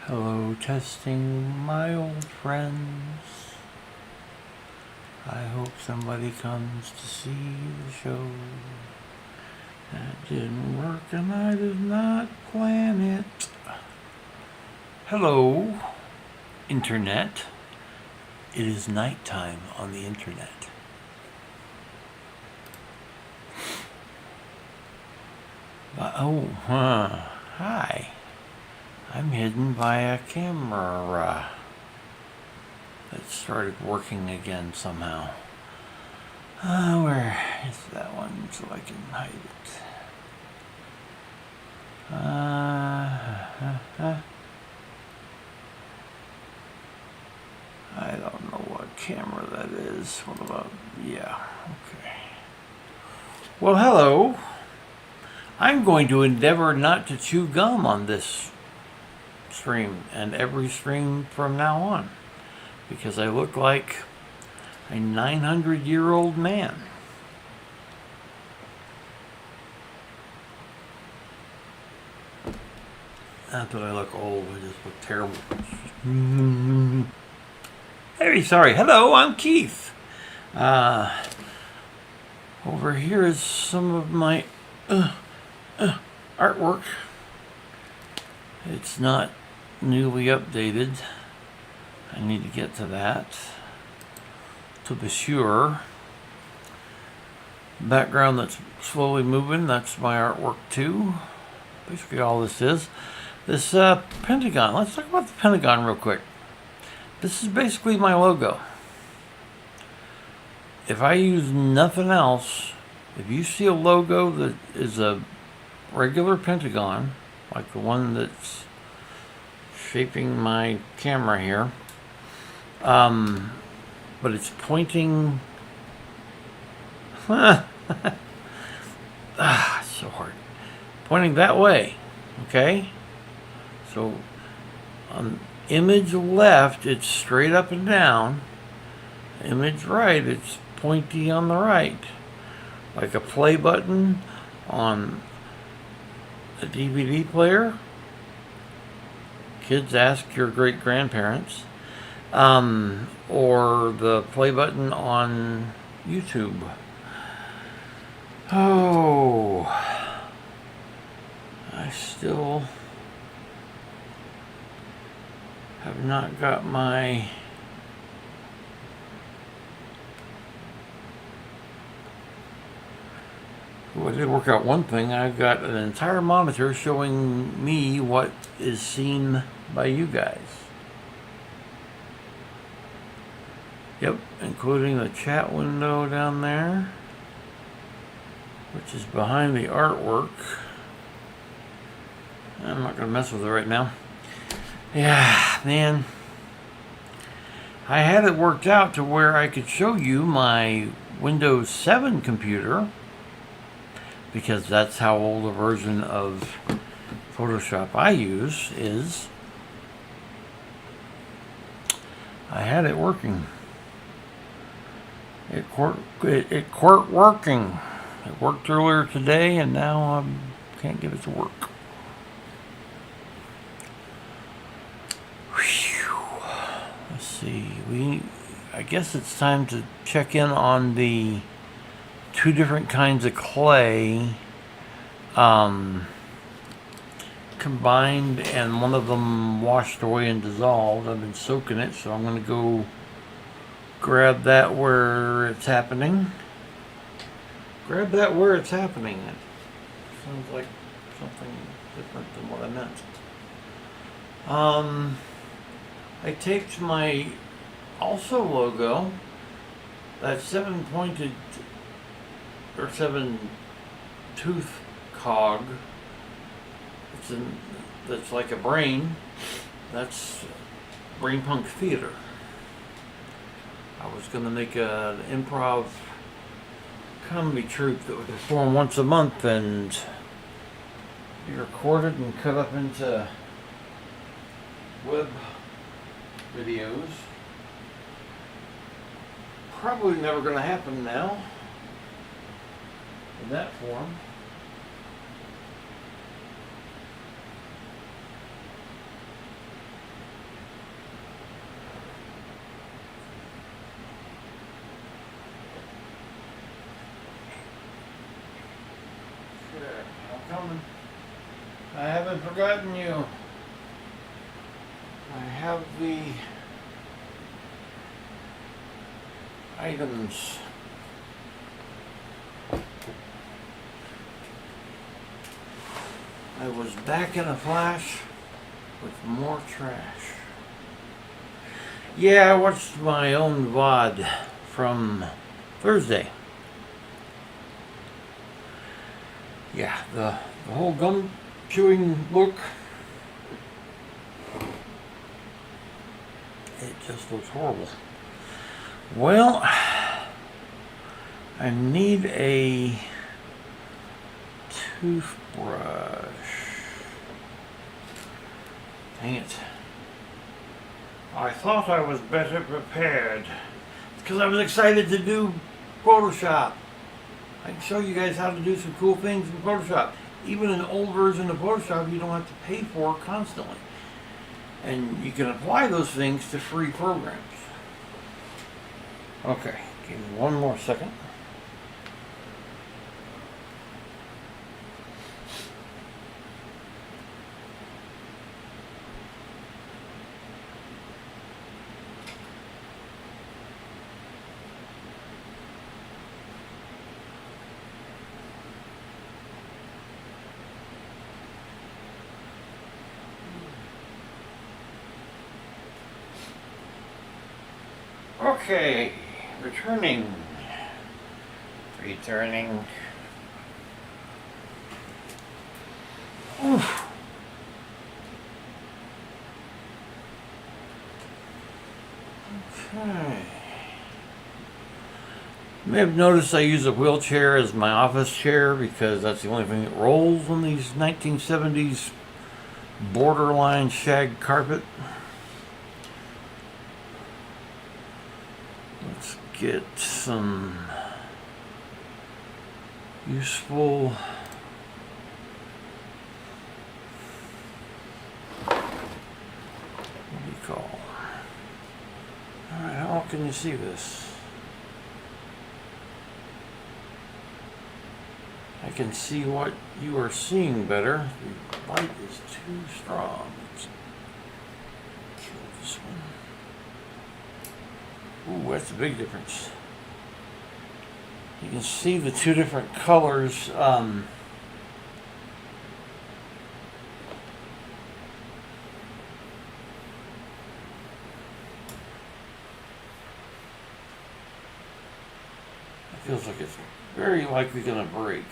Hello, testing my old friends. I hope somebody comes to see the show. That didn't work and I did not plan it. Hello, Internet. It is nighttime on the Internet. Hi. I'm hidden by a camera that started working again somehow. Where is that one so I can hide it? I don't know what camera that is. What about, yeah, okay. Well, hello. I'm going to endeavor not to chew gum on this stream and every stream from now on, because I look like a 900-year-old man. Not that I look old, I just look terrible. Very sorry. Hello, I'm Keith. Over here is some of my artwork. It's not newly updated. I need to get to that. To be sure. Background that's slowly moving, that's my artwork too. Basically all this is. This Pentagon, let's talk about the Pentagon real quick. This is basically my logo. If I use nothing else, if you see a logo that is a regular Pentagon, like the one that's shaping my camera here, but it's pointing, so hard, pointing that way, okay? So on image left, it's straight up and down. Image right, it's pointy on the right, like a play button on a DVD player. Kids, ask your great-grandparents. Or the play button on YouTube. Oh, I still have not got my well, I did work out one thing. I've got an entire monitor showing me what is seen by you guys. Yep, including the chat window down there, which is behind the artwork. I'm not going to mess with it right now. Yeah, man. I had it worked out to where I could show you my Windows 7 computer, because that's how old a version of Photoshop I use is. I had it working. It working. It worked earlier today, and now I can't get it to work. Whew. Let's see. I guess it's time to check in on the two different kinds of clay combined, and one of them washed away and dissolved. I've been soaking it, so I'm going to go grab that where it's happening. Grab that where it's happening. It sounds like something different than what I meant. I taped my also logo, that 7-pointed or 7-tooth cog. That's like a brain. That's Brain Punk Theater. I was going to make an improv comedy troupe that would perform once a month and be recorded and cut up into web videos. Probably never going to happen now in that form. Okay, I'm coming. I haven't forgotten you. I have the items. I was back in a flash with more trash. Yeah, I watched my own VOD from Thursday. Yeah, the whole gum chewing look, it just looks horrible. Well, I need a toothbrush. Dang it. I thought I was better prepared because I was excited to do Photoshop. I can show you guys how to do some cool things in Photoshop. Even an old version of Photoshop you don't have to pay for constantly. And you can apply those things to free programs. Okay, give me one more second. Okay, returning. Oof. Okay. You may have noticed I use a wheelchair as my office chair because that's the only thing that rolls on these 1970s borderline shag carpet. Let's get some useful call. Alright, how can you see this? I can see what you are seeing better. The light is too strong. Let's kill this one. Ooh, that's a big difference. You can see the two different colors. Feels like it's very likely going to break.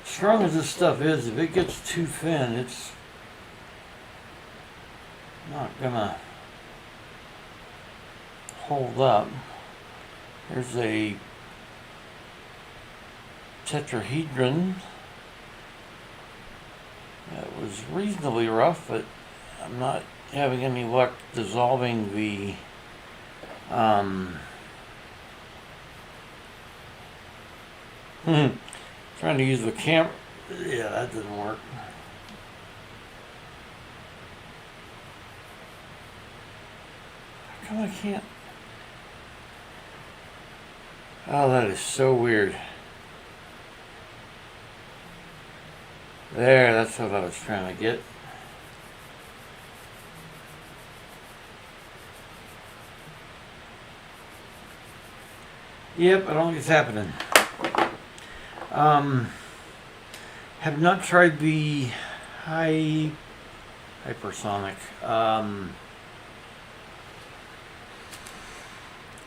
Strong as this stuff is, if it gets too thin, it's not going to hold up. There's a tetrahedron that was reasonably rough, but I'm not having any luck dissolving the trying to use the camera. Yeah, that didn't work. How come I can't? Oh, that is so weird. There, that's what I was trying to get. Yep, I don't think it's happening. Have not tried the hypersonic.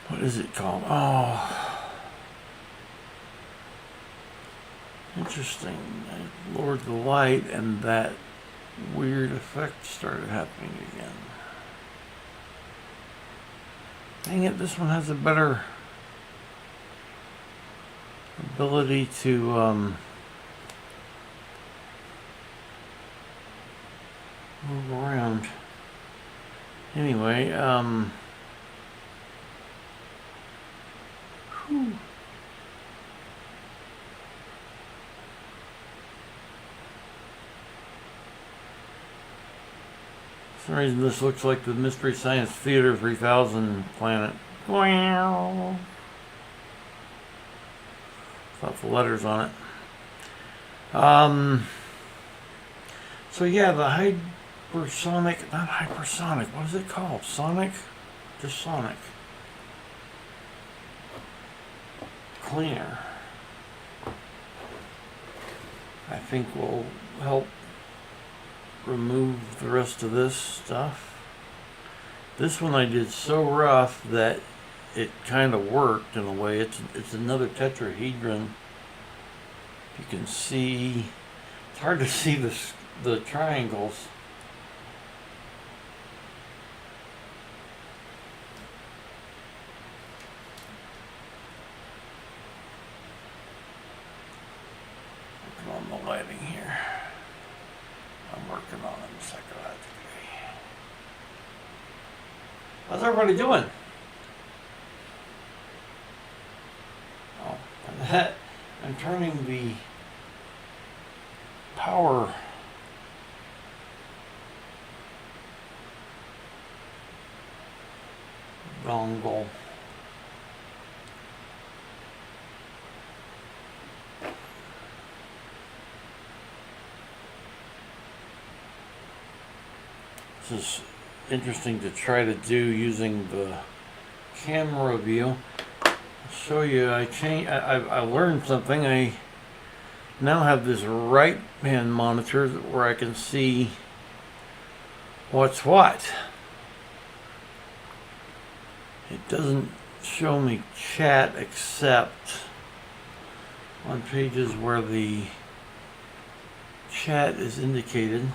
What is it called? Oh, interesting. I lowered the light and that weird effect started happening again. Dang it, this one has a better ability to move around. Anyway, whew. For some reason this looks like the Mystery Science Theater 3000 planet. Wow. without the letters on it. So yeah, the hypersonic, not hypersonic, what is it called? Sonic? Just sonic. Cleaner, I think, will help remove the rest of this stuff. This one I did so rough that it kind of worked in a way. It's another tetrahedron. You can see, it's hard to see the triangles. Working on the lighting here. I'm working on it psychologically. How's everybody doing? Oh, and that, I'm turning the power dongle. This is interesting to try to do using the camera view. I'll show you. I learned something. I now have this right hand monitor where I can see what's what. It doesn't show me chat except on pages where the chat is indicated.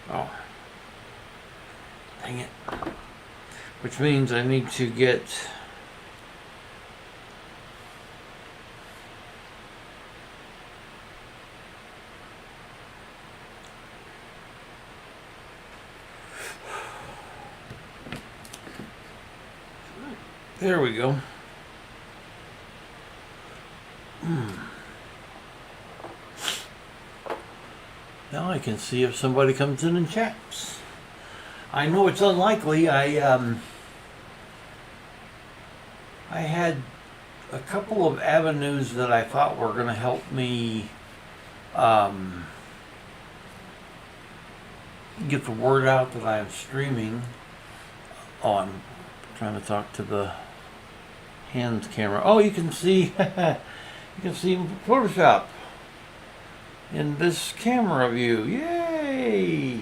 Oh, dang it. Which means I need to get there we go. Now I can see if somebody comes in and chats. I know it's unlikely. I had a couple of avenues that I thought were going to help me get the word out that I am streaming. Oh, I'm trying to talk to the hand camera. Oh, you can see you can see Photoshop in this camera view. Yay!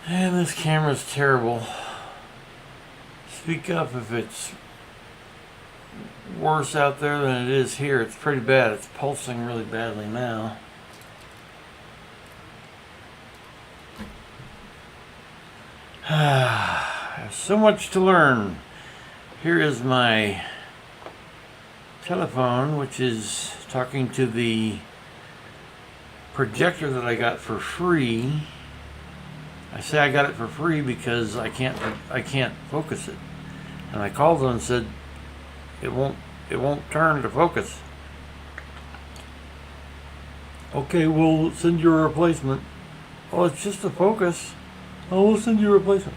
And this camera's terrible. Speak up if it's worse out there than it is here. It's pretty bad. It's pulsing really badly now. There's so much to learn. Here is my telephone, which is talking to the projector that I got for free. I say I got it for free because I can't focus it. And I called them and said it won't turn to focus. Okay, we'll send you a replacement. Oh, it's just a focus. Oh, we'll send you a replacement.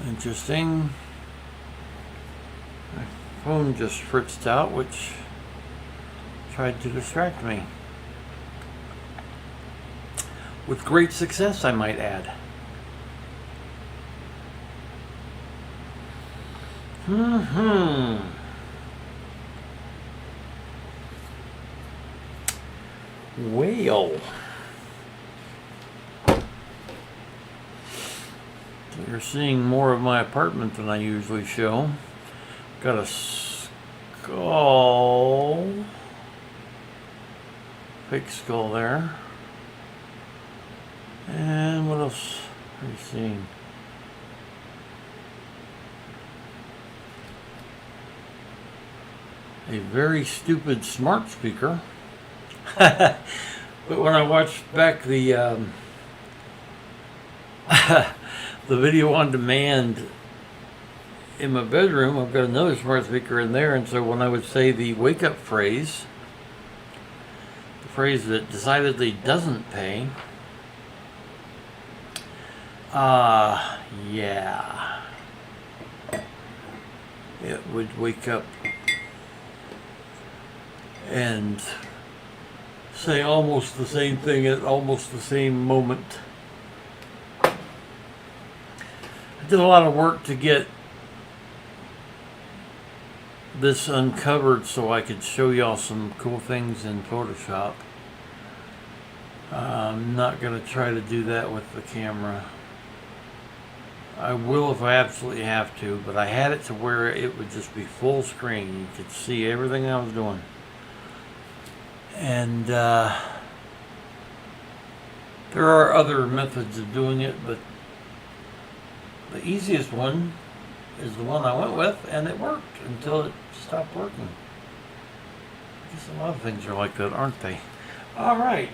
Interesting. My phone just fritzed out, which tried to distract me. With great success, I might add. Whale. So you're seeing more of my apartment than I usually show. Got a skull. Fake skull there. And what else are you seeing? A very stupid smart speaker. But when I watched back the the video on demand in my bedroom, I've got another smart speaker in there, and so when I would say the wake up phrase, the phrase that decidedly doesn't pay. Yeah. It would wake up and say almost the same thing at almost the same moment. I did a lot of work to get this uncovered so I could show y'all some cool things in Photoshop. I'm not going to try to do that with the camera. I will if I absolutely have to, but I had it to where it would just be full screen. You could see everything I was doing. And there are other methods of doing it, but the easiest one is the one I went with, and it worked until it stopped working. I guess a lot of things are like that, aren't they? All right.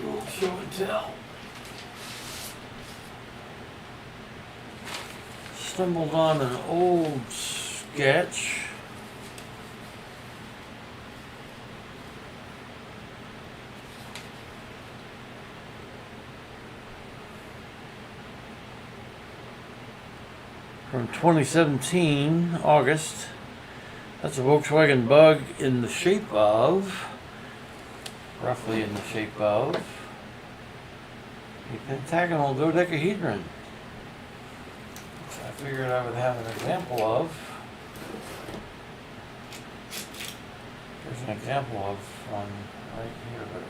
We'll show and tell. Stumbled on an old sketch. From 2017, August. That's a Volkswagen Bug in the shape of, roughly in the shape of, a pentagonal dodecahedron. Which I figured I would have an example of. There's an example of one right here, but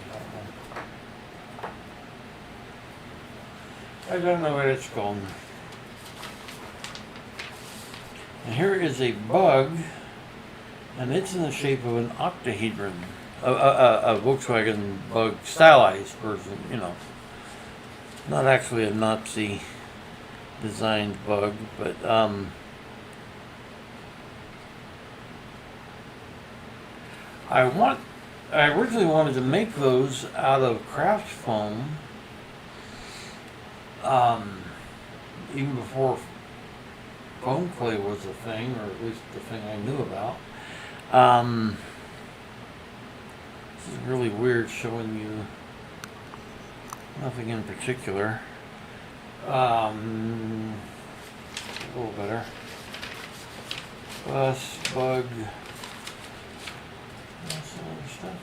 I don't know what it's called. And here is a bug, and it's in the shape of an octahedron, a Volkswagen Bug stylized version, you know. Not actually a Nazi designed bug, but I originally wanted to make those out of craft foam, even before foam clay was a thing, or at least the thing I knew about. This is really weird showing you nothing in particular. A little better. Bus, bug, some other stuff.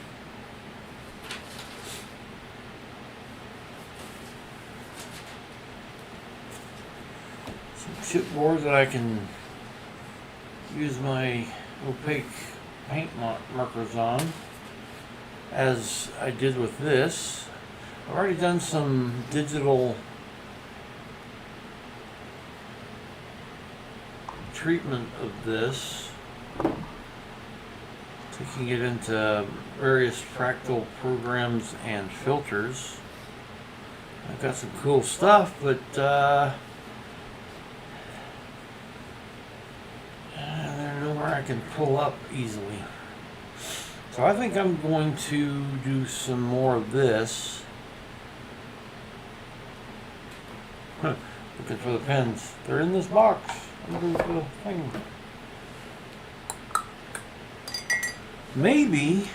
Some chipboard that I can use my opaque paint markers on, as I did with this. I've already done some digital treatment of this, taking it into various fractal programs and filters. I've got some cool stuff, but there's nowhere I can pull up easily. So I think I'm going to do some more of this. Looking for the pens. They're in this box under the thing. Maybe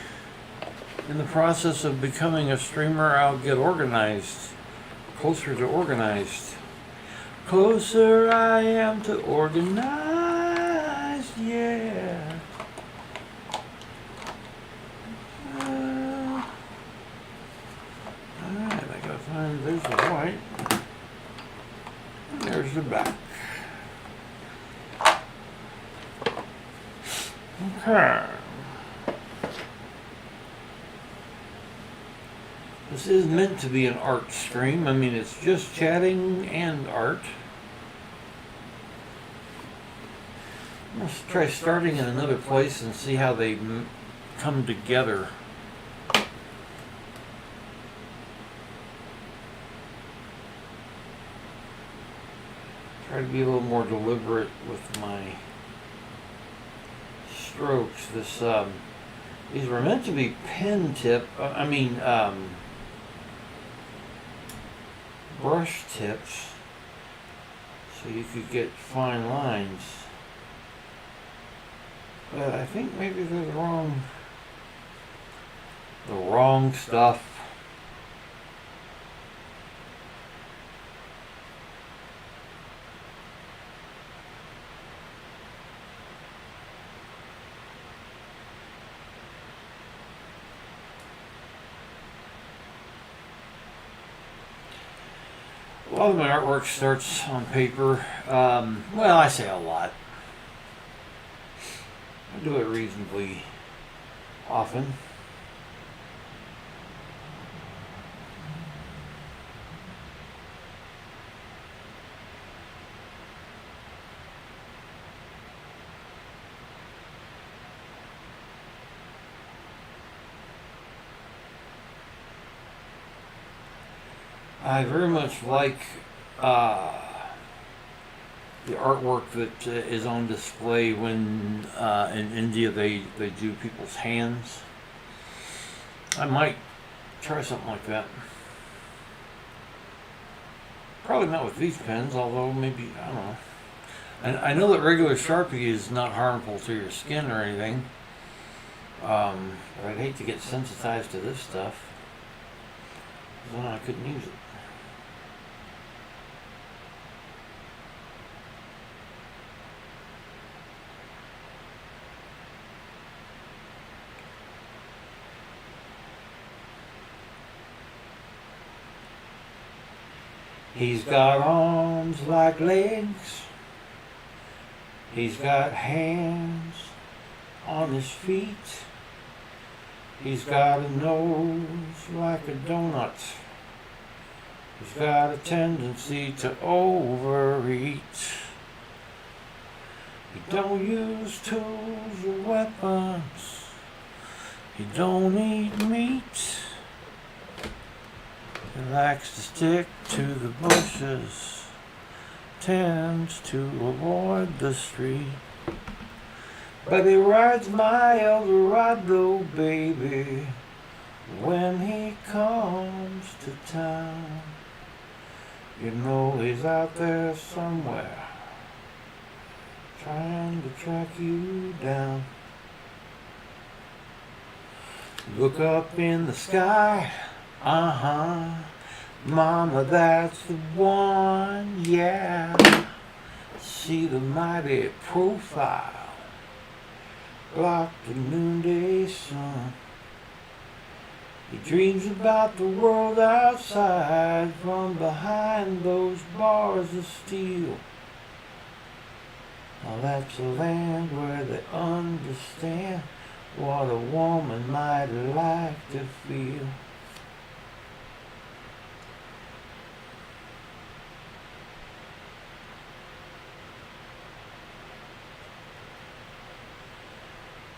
in the process of becoming a streamer, I'll get organized. Closer to organized. Closer I am to organized, yeah. Alright, I gotta find, there's the white. And there's the back. Okay. This is meant to be an art stream. I mean, it's just chatting and art. Let's try starting in another place and see how they come together. Try to be a little more deliberate with my strokes. These were meant to be pen tip. Brush tips, so you could get fine lines. But I think maybe they're the wrong stuff. A lot of my artwork starts on paper. Well, I say a lot. I do it reasonably often. I very much like the artwork that is on display when in India they do people's hands. I might try something like that. Probably not with these pens, although maybe, I don't know. And I know that regular Sharpie is not harmful to your skin or anything. But I'd hate to get sensitized to this stuff. Then I couldn't use it. He's got arms like legs. He's got hands on his feet. He's got a nose like a donut. He's got a tendency to overeat. He don't use tools or weapons. He don't eat meat. He likes to stick to the bushes, tends to avoid the street. But he rides my Eldorado, baby, when he comes to town. You know he's out there somewhere, trying to track you down. Look up in the sky. Mama, that's the one, yeah. See the mighty profile, block the noonday sun. He dreams about the world outside from behind those bars of steel. Now that's a land where they understand what a woman might like to feel.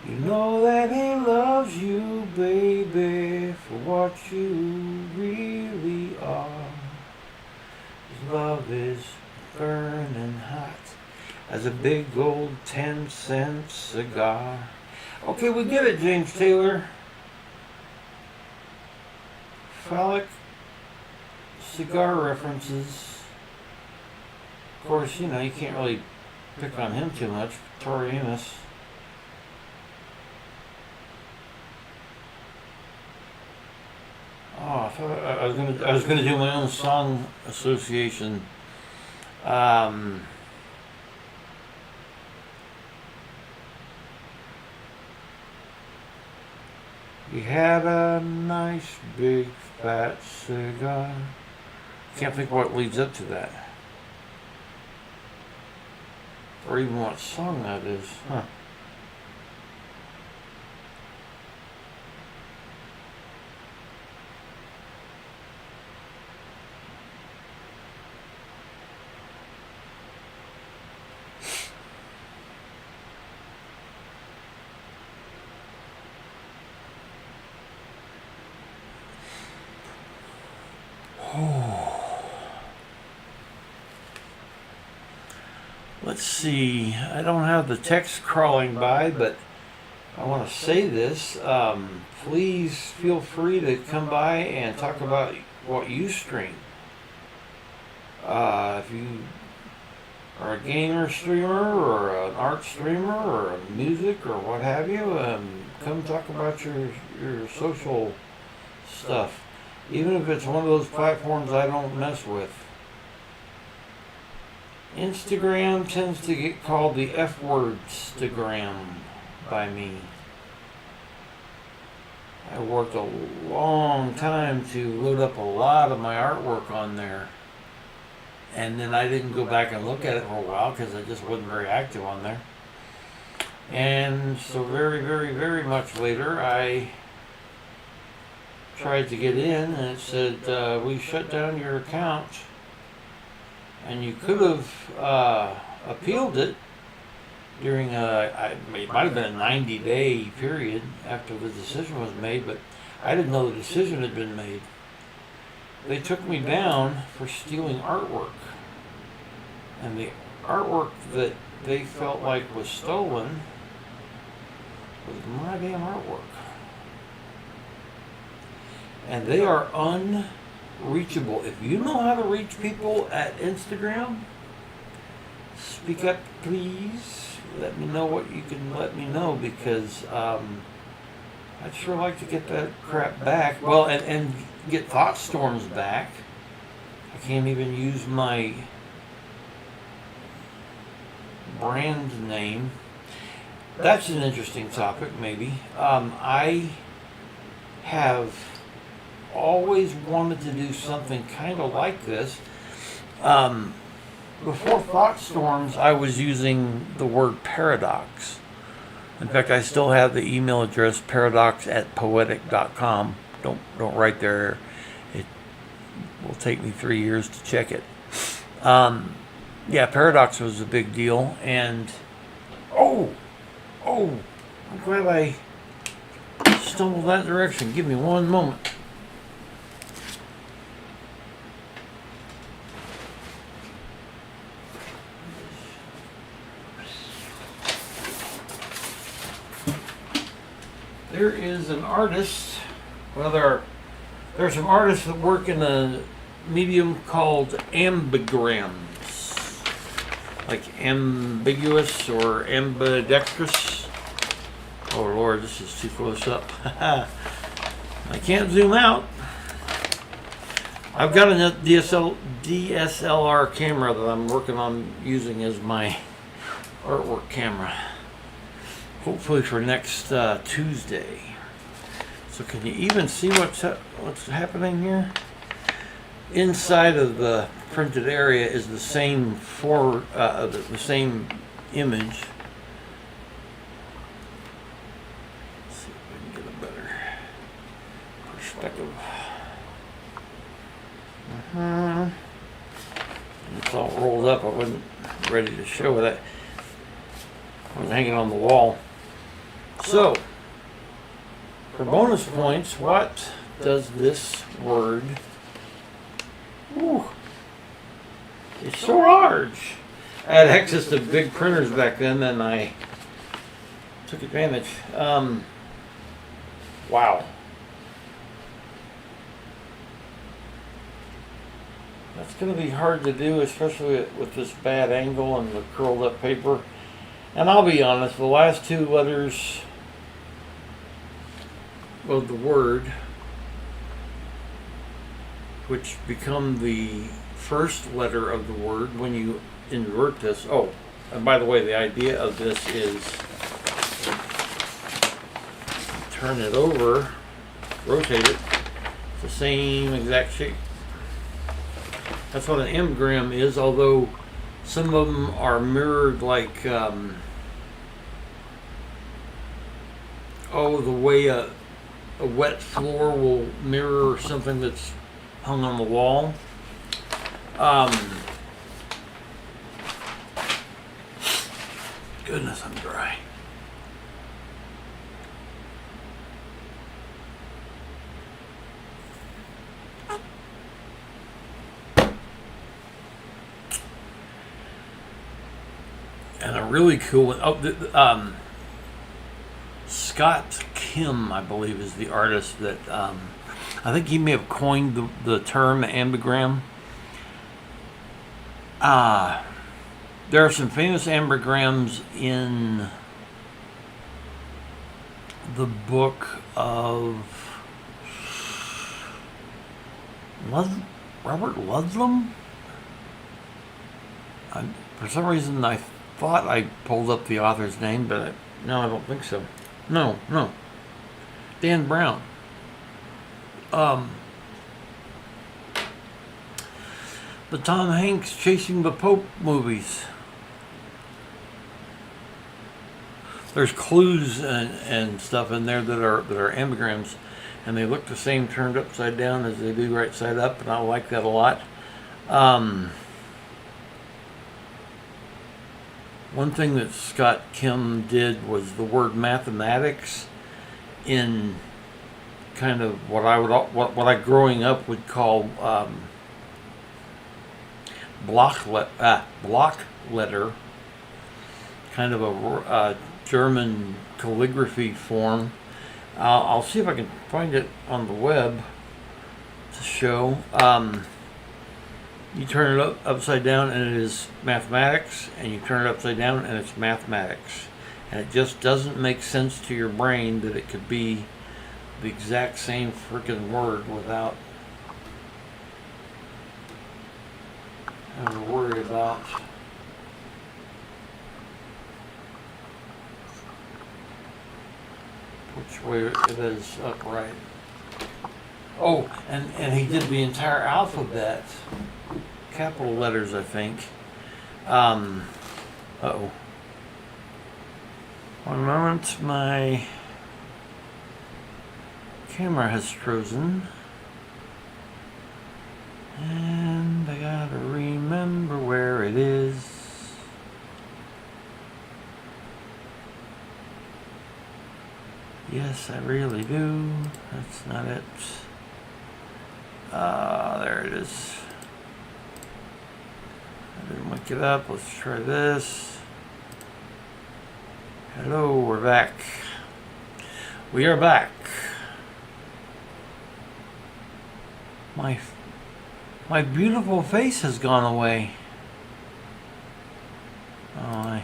You know that he loves you, baby, for what you really are. His love is burning hot as a big old 10-cent cigar. Okay, we get it, James Taylor. Phallic cigar references. Of course, you know, you can't really pick on him too much. Tori Amos. Oh, I was gonna do my own song association. He had a nice big fat cigar. Can't think what leads up to that, or even what song that is. Huh. Let's see, I don't have the text crawling by, but I want to say this. Please feel free to come by and talk about what you stream. If you or a gamer streamer or an art streamer or music or what have you, come talk about your social stuff. Even if it's one of those platforms I don't mess with. Instagram tends to get called the F word Instagram by me. I worked a long time to load up a lot of my artwork on there. And then I didn't go back and look at it for a while because I just wasn't very active on there. And so very, very, very much later, I tried to get in and it said, we shut down your account. And you could have appealed it during it might have been a 90-day period after the decision was made, but I didn't know the decision had been made. They took me down for stealing artwork. And the artwork that they felt like was stolen was my damn artwork. And they are unreachable. If you know how to reach people at Instagram, speak up, please. Let me know what you can let me know, because I'd sure like to get that crap back. Well, and get thoughtstorms back. I can't even use my brand name. That's an interesting topic, maybe. I have always wanted to do something kind of like this. Before thoughtstorms, I was using the word paradox. In fact, I still have the email address paradox@poetic.com. Don't write there. It will take me 3 years to check it. Yeah, paradox was a big deal, and I'm glad I stumbled that direction. Give me one moment. There is an artist, well, there are some artists that work in a medium called ambigrams, like ambiguous or ambidextrous. Oh Lord, this is too close up. I can't zoom out. I've got a DSLR camera that I'm working on using as my artwork camera. Hopefully for next Tuesday. So can you even see what's happening here? Inside of the printed area is the same the same image. Let's see if we can get a better perspective. It's all rolled up. I wasn't ready to show that. I was hanging on the wall. So, for bonus points, what does this word... Ooh, it's so large. I had access to big printers back then, and I took advantage. Wow. That's going to be hard to do, especially with this bad angle and the curled up paper. And I'll be honest, the last two letters of the word, which become the first letter of the word when you invert this. Oh, and by the way, the idea of this is turn it over, rotate it, it's the same exact shape. That's what an ambigram is, although some of them are mirrored like, the way a wet floor will mirror something that's hung on the wall. Goodness, I'm dry. And a really cool one. Scott Kim, I believe, is the artist that I think he may have coined the term ambigram. There are some famous ambigrams in the book of Robert Ludlum. For some reason, I thought I pulled up the author's name, but no, I don't think so. No. Dan Brown. The Tom Hanks Chasing the Pope movies. There's clues and stuff in there that are ambigrams, and they look the same turned upside down as they do right side up, and I like that a lot. One thing that Scott Kim did was the word mathematics in kind of what I growing up would call block letter, kind of a German calligraphy form. I'll see if I can find it on the web to show. You turn it upside down and it is mathematics, and you turn it upside down and it's mathematics. And it just doesn't make sense to your brain that it could be the exact same freaking word without having to worry about which way it is upright. Oh, and he did the entire alphabet, capital letters, I think. Uh-oh. One moment, my camera has frozen. And I gotta remember where it is. Yes, I really do. That's not it. There it is. I didn't wake it up. Let's try this. Hello, we're back. We are back. My beautiful face has gone away. Oh, I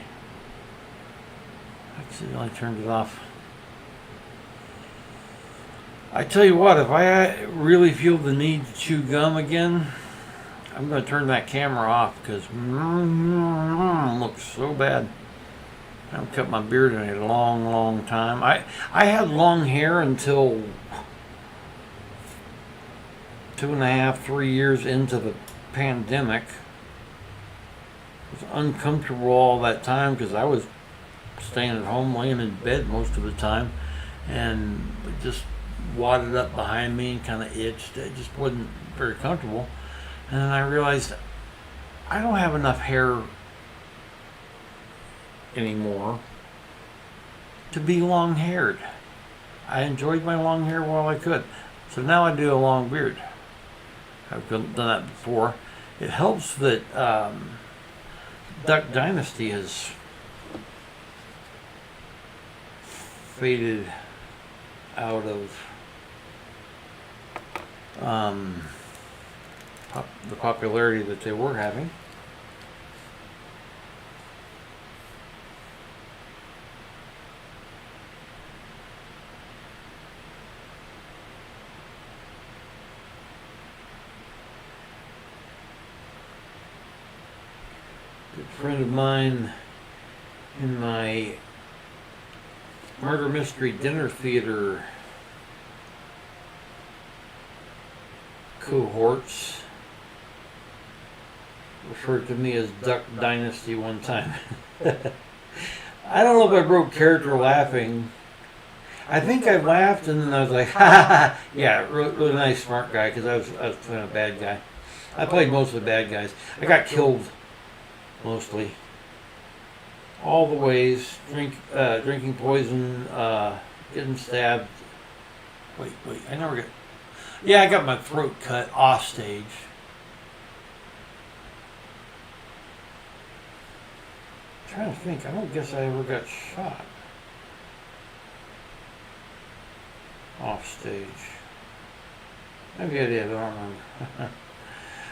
accidentally turned it off. I tell you what, if I really feel the need to chew gum again, I'm going to turn that camera off because it looks so bad. I haven't cut my beard in a long time. I had long hair until 2.5, 3 years into the pandemic. It was uncomfortable all that time because I was staying at home, laying in bed most of the time, and it just wadded up behind me and kind of itched. It just wasn't very comfortable. And then I realized I don't have enough hair anymore to be long-haired. I enjoyed my long hair while I could. So now I do a long beard. I've done that before. It helps that Duck Dynasty has faded out of the popularity that they were having. Good friend of mine in my murder mystery dinner theater cohorts referred to me as Duck Dynasty one time. I don't know if I broke character laughing. I think I laughed and then I was like, ha ha ha. Yeah, really nice, smart guy, because I was playing a bad guy. I played most of the bad guys. I got killed mostly. All the ways, drinking poison, getting stabbed. Wait, I never got... Yeah, I got my throat cut off stage. I'm trying to think, I don't guess I ever got shot. Off stage. Maybe I did, I don't remember.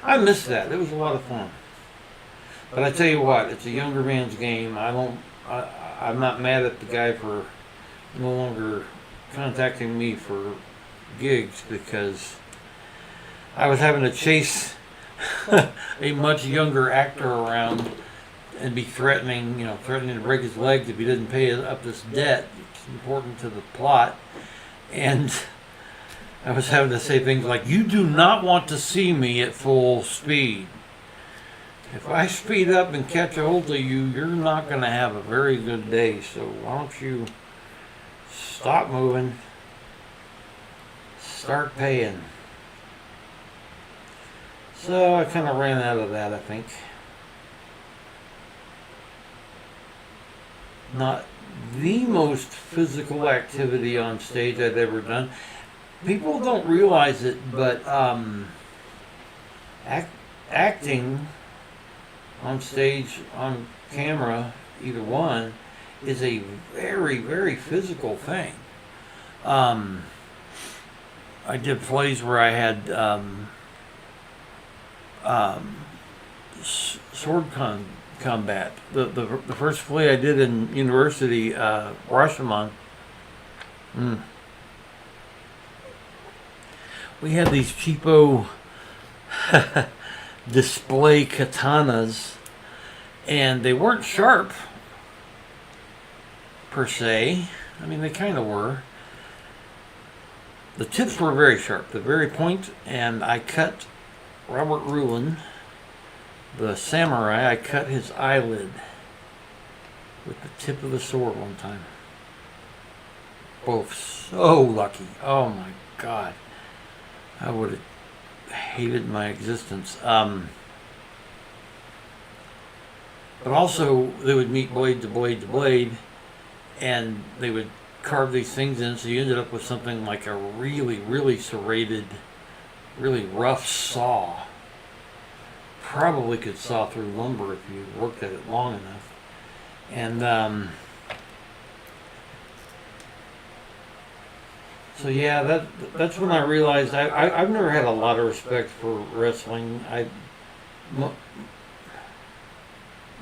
I missed that, it was a lot of fun. But I tell you what, it's a younger man's game. I'm not mad at the guy for no longer contacting me for gigs, because I was having to chase a much younger actor around and be threatening to break his legs if he didn't pay up this debt. It's important to the plot. And I was having to say things like, "You do not want to see me at full speed. If I speed up and catch a hold of you, you're not going to have a very good day. So why don't you stop moving, start paying." So I kind of ran out of that, I think. Not the most physical activity on stage I've ever done. People don't realize it, but acting on stage, on camera, either one, is a very, very physical thing. I did plays where I had sword combat. The first play I did in university, Rashomon. We had these cheapo display katanas, and they weren't sharp per se. I mean, they kind of were. The tips were very sharp, the very point, and I cut Robert Rulin, the samurai, I cut his eyelid with the tip of the sword one time. Both so lucky. Oh my God. I would have hated my existence. But also, they would meet blade to blade to blade, and they would carve these things in, so you ended up with something like a really, really serrated, really rough saw. Probably could saw through lumber if you worked at it long enough. And so yeah, that's when I realized I've never had a lot of respect for wrestling.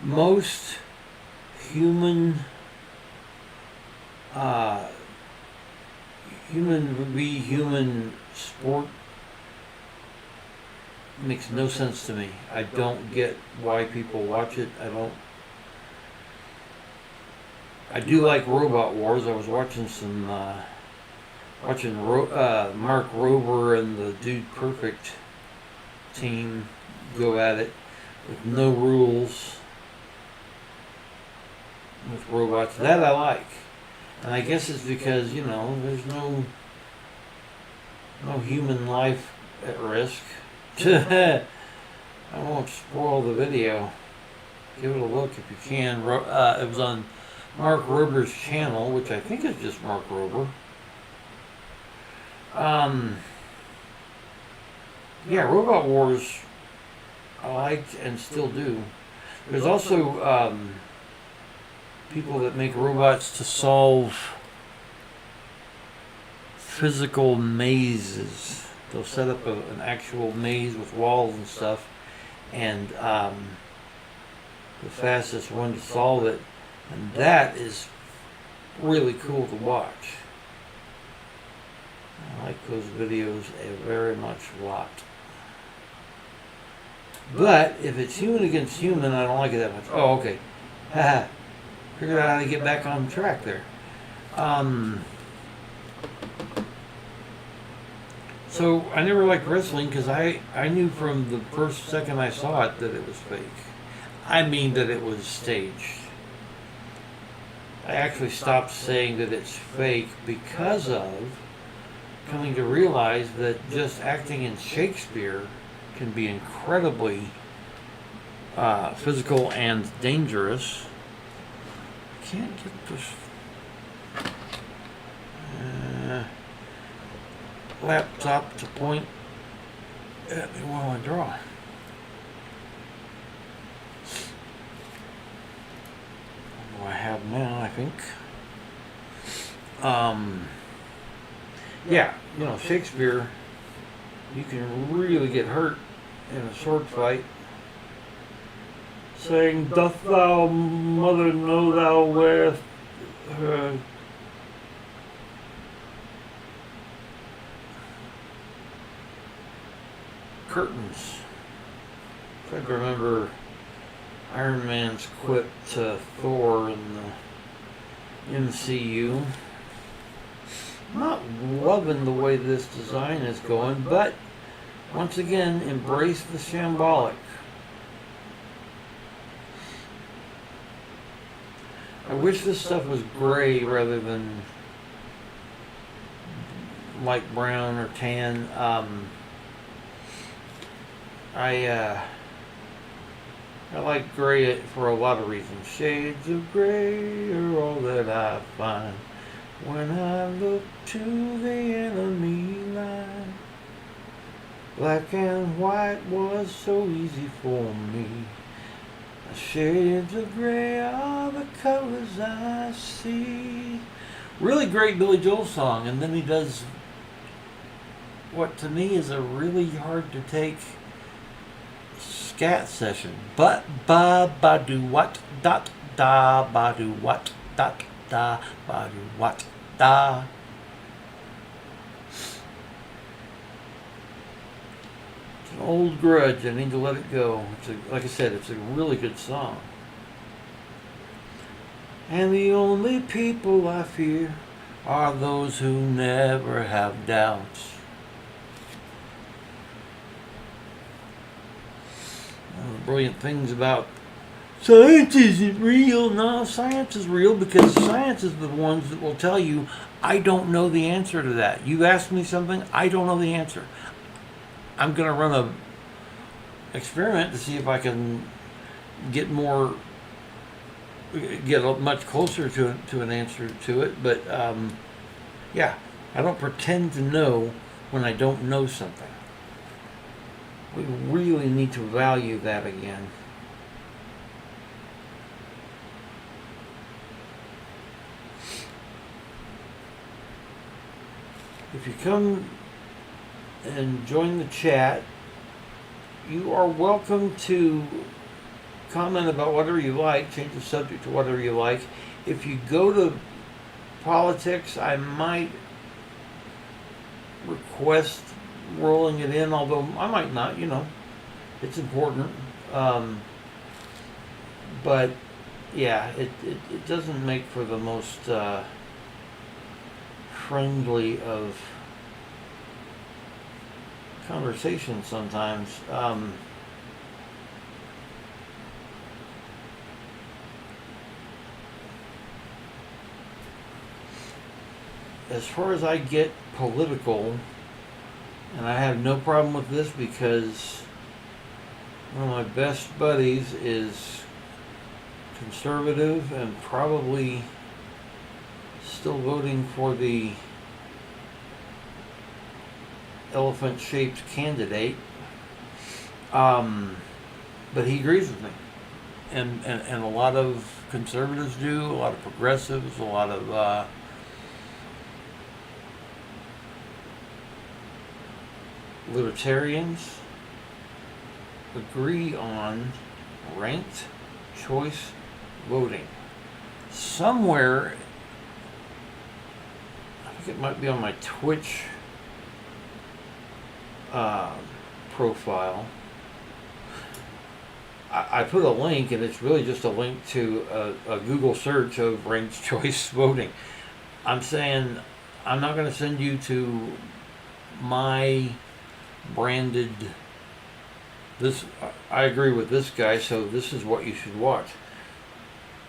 Most human sport makes no sense to me. I don't get why people watch it. I do like Robot Wars. I was watching Mark Rober and the Dude Perfect team go at it with no rules with robots. That I like. And I guess it's because, there's no human life at risk. I won't spoil the video. Give it a look if you can. It was on Mark Rober's channel, which I think is just Mark Rober. Yeah, Robot Wars I liked and still do. There's also people that make robots to solve physical mazes. They'll set up an actual maze with walls and stuff, and the fastest one to solve it, and that is really cool to watch. I like those videos very much a lot. But if it's human against human, I don't like it that much. Oh, okay. Haha. Figured out how to get back on track there. So I never liked wrestling because I knew from the first second I saw it that it was fake. I mean that it was staged. I actually stopped saying that it's fake because of coming to realize that just acting in Shakespeare can be incredibly physical and dangerous. I can't get this laptop to point at me while I draw. What do I have now, I think? Yeah, Shakespeare, you can really get hurt in a sword fight. saying, "Doth thou, mother, know thou where her curtains?" I trying to remember Iron Man's quip to Thor in the MCU. Not loving the way this design is going, but once again, embrace the shambolic. I wish this stuff was gray rather than light brown or tan. I like gray for a lot of reasons. Shades of gray are all that I find when I look to the enemy line. Black and white was so easy for me. The shades of gray are the colors I see. Really great Billy Joel song, and then he does what to me is a really hard to take scat session. But ba ba do what dot da ba do what dot da ba do what da. It's an old grudge. I need to let it go. Like I said, it's a really good song. And the only people I fear are those who never have doubts. One of the brilliant things about science isn't real. No, science is real because science is the ones that will tell you, I don't know the answer to that. You ask me something, I don't know the answer. I'm going to run an experiment to see if I can get much closer to an answer to it. But yeah, I don't pretend to know when I don't know something. We really need to value that again. If you come and join the chat, you are welcome to comment about whatever you like, change the subject to whatever you like. If you go to politics, I might request rolling it in, although I might not, it's important. But yeah, it doesn't make for the most friendly of conversation sometimes. As far as I get political, and I have no problem with this because one of my best buddies is conservative and probably still voting for the elephant-shaped candidate, but he agrees with me, and a lot of conservatives do, a lot of progressives, a lot of libertarians agree on ranked choice voting. Somewhere, I think it might be on my Twitch profile, I put a link, and it's really just a link to a Google search of ranked choice voting. I'm saying I'm not going to send you to my branded this. I agree with this guy, so this is what you should watch.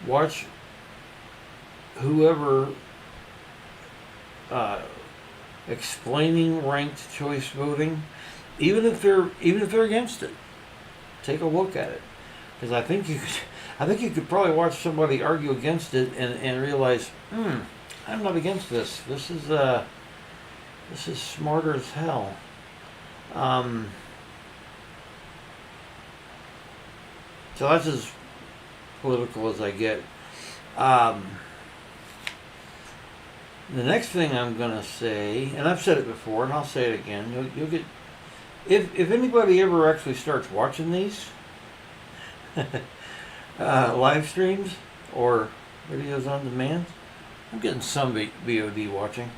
Watch whoever explaining ranked choice voting, even if they're against it. Take a look at it, because I think you could probably watch somebody argue against it and realize, I'm not against this. This is smarter as hell. So that's as political as I get. The next thing I'm gonna say, and I've said it before, and I'll say it again. You'll get, if anybody ever actually starts watching these, live streams or videos on demand. I'm getting some VOD watching.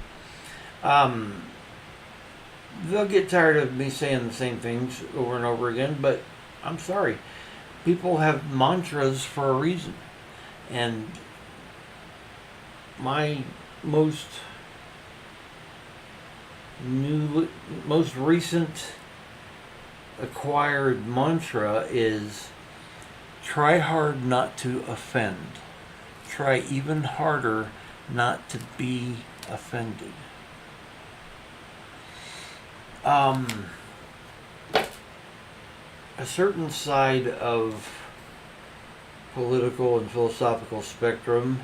They'll get tired of me saying the same things over and over again, but I'm sorry. People have mantras for a reason. And my most recent acquired mantra is try hard not to offend. Try even harder not to be offended. A certain side of political and philosophical spectrum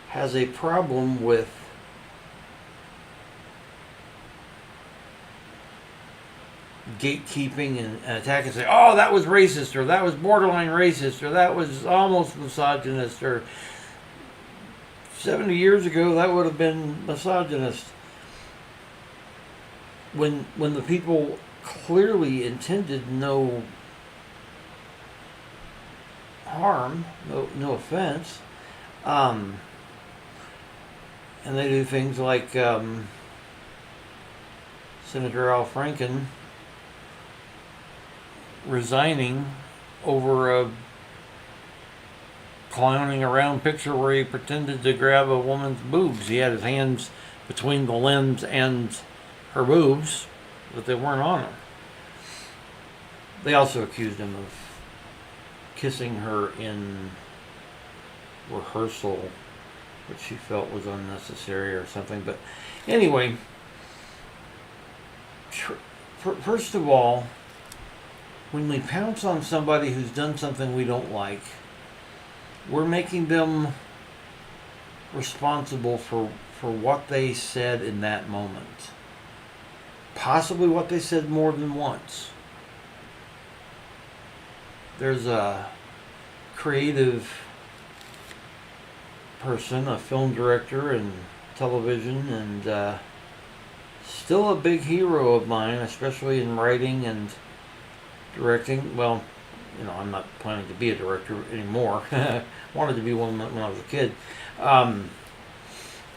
has a problem with gatekeeping and attack and say, oh, that was racist, or that was borderline racist, or that was almost misogynist, or 70 years ago that would have been misogynist. When the people clearly intended no harm, no offense, and they do things like Senator Al Franken resigning over a clowning around picture where he pretended to grab a woman's boobs. He had his hands between the lens and her boobs, but they weren't on her. They also accused him of kissing her in rehearsal, which she felt was unnecessary or something. But anyway, first of all, when we pounce on somebody who's done something we don't like, we're making them responsible for what they said in that moment. Possibly what they said more than once. There's a creative person, a film director and television, and still a big hero of mine, especially in writing and directing. Well, I'm not planning to be a director anymore. Wanted to be one when I was a kid.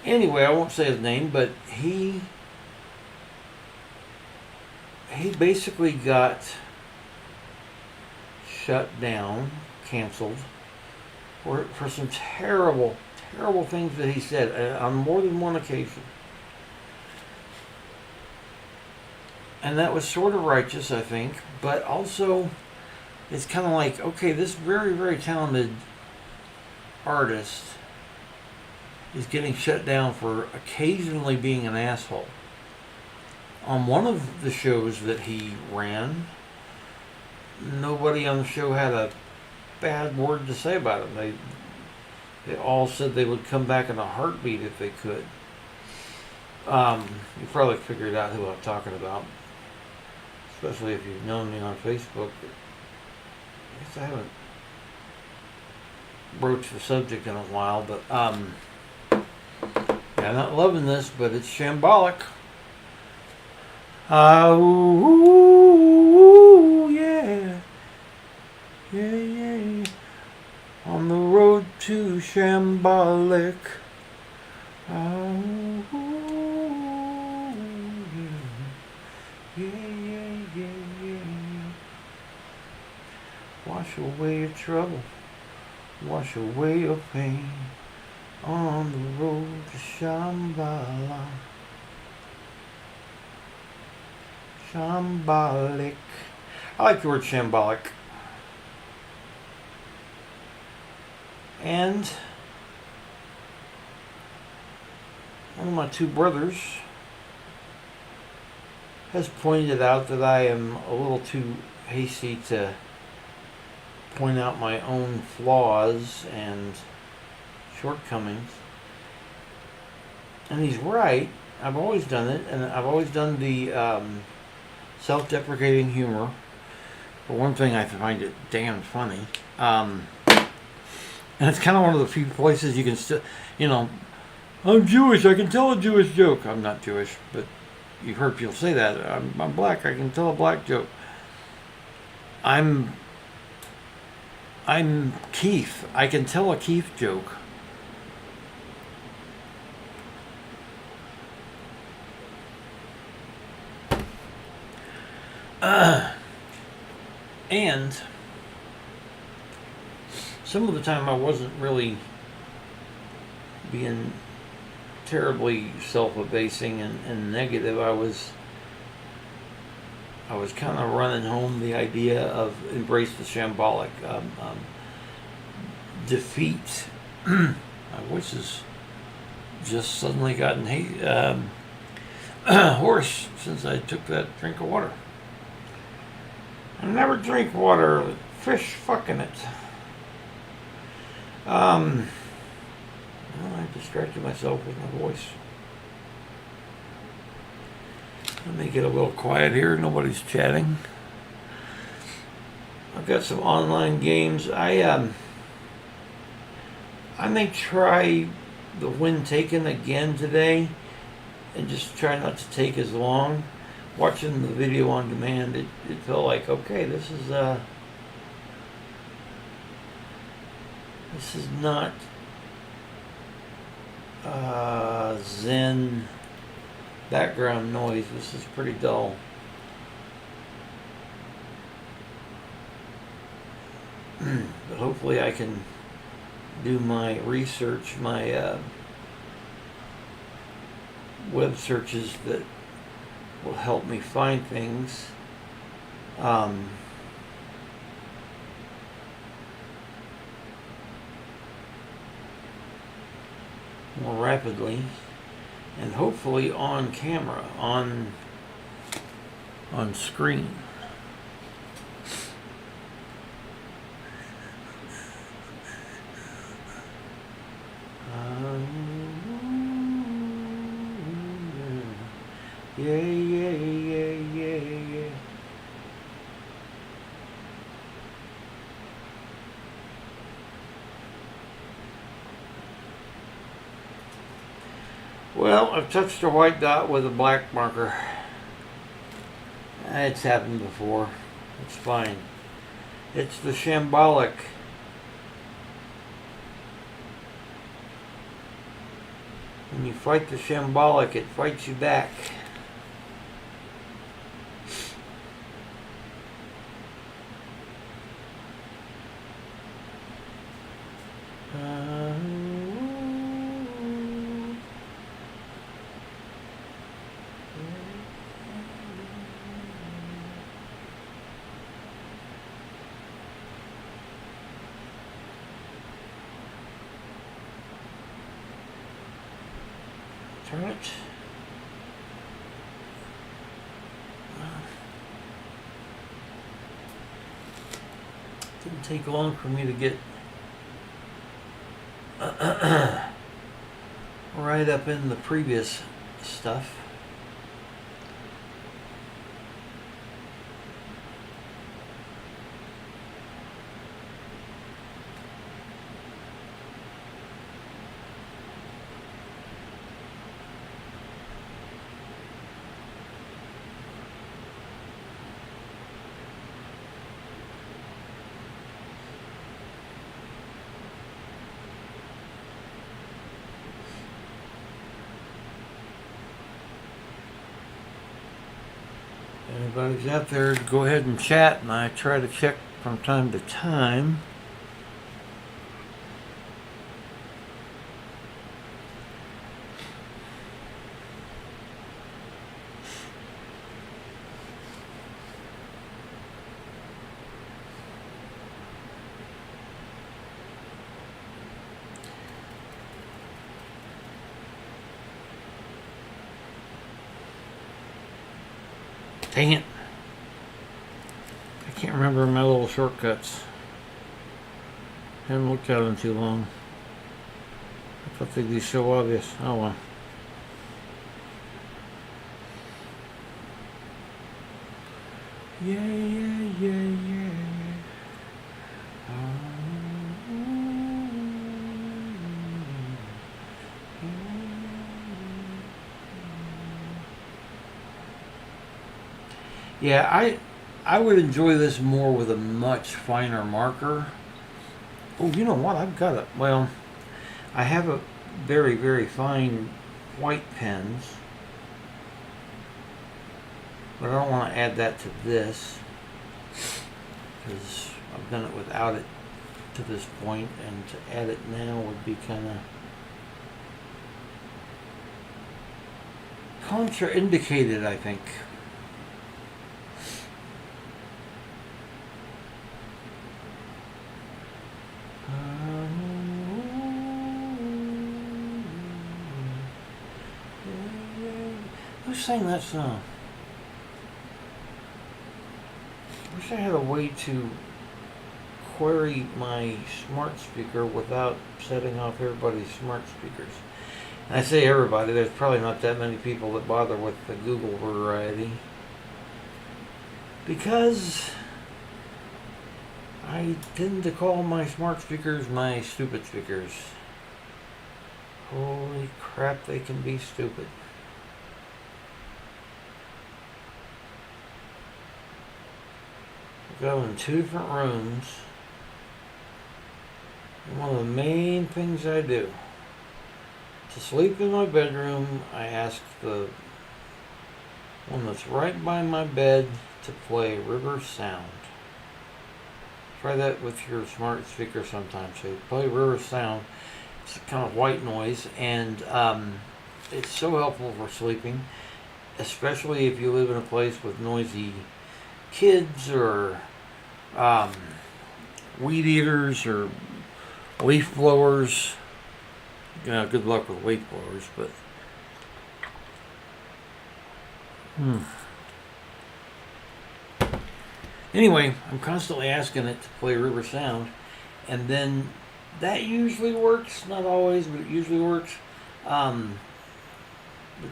Anyway, I won't say his name, but he basically got shut down, canceled, for some terrible, terrible things that he said on more than one occasion. And that was sort of righteous, I think, but also it's kind of like, okay, this very, very talented artist is getting shut down for occasionally being an asshole. On one of the shows that he ran, nobody on the show had a bad word to say about him. They all said they would come back in a heartbeat if they could. You probably figured out who I'm talking about, especially if you've known me on Facebook. I guess I haven't broached the subject in a while, but I'm not loving this, but it's shambolic. Ooh, yeah. Yeah. On the road to shambolic. Yeah. Wash away your trouble. Wash away your pain. On the road to Shambhala. Shambolic. I like the word shambolic. And one of my two brothers has pointed out that I am a little too hasty to point out my own flaws and shortcomings. And he's right. I've always done it, and I've always done the self-deprecating humor. For one thing, I find it damn funny. And it's kind of one of the few places you can still, I'm Jewish, I can tell a Jewish joke. I'm not Jewish, but you've heard people say that. I'm black, I can tell a black joke. I'm I'm Keith. I can tell a Keith joke. And some of the time I wasn't really being terribly self-abasing and negative. I was kind of running home the idea of embrace the shambolic, defeat. My voice has just suddenly gotten hoarse since I took that drink of water. I never drink water with fish fucking it. Well, I distracted myself with my voice. Let me get a little quiet here. Nobody's chatting. I've got some online games. I may try the Wind Taken again today and just try not to take as long. Watching the video on demand, it felt like, okay, this is not Zen background noise. This is pretty dull. But hopefully I can do my research, my web searches that will help me find things. More rapidly, and hopefully on camera, on screen. Yeah. Well, I've touched a white dot with a black marker. It's happened before. It's fine. It's the shambolic. When you fight the shambolic, it fights you back. Turn it. Didn't take long for me to get right up in the previous stuff. Anybody's out there, go ahead and chat, and I try to check from time to time. Dang it. I can't remember my little shortcuts. Haven't looked at them too long. I thought they'd be so obvious. Oh well. Yeah. Yeah, I would enjoy this more with a much finer marker. Oh, you know what? I've got a, well, I have a very, very fine white pens, but I don't want to add that to this because I've done it without it to this point, and to add it now would be kind of contraindicated, I think. Who sang that song? I wish I had a way to query my smart speaker without setting off everybody's smart speakers. And I say everybody, there's probably not that many people that bother with the Google variety. Because I tend to call my smart speakers my stupid speakers. Holy crap, they can be stupid. I go in 2 different rooms. And one of the main things I do to sleep in my bedroom, I ask the one that's right by my bed to play River Sound. Try that with your smart speaker sometime. So play River Sound. It's kind of white noise, and it's so helpful for sleeping, especially if you live in a place with noisy kids or weed eaters or leaf blowers. You know, good luck with leaf blowers, but anyway, I'm constantly asking it to play River Sound, and then that usually works. Not always, but it usually works. But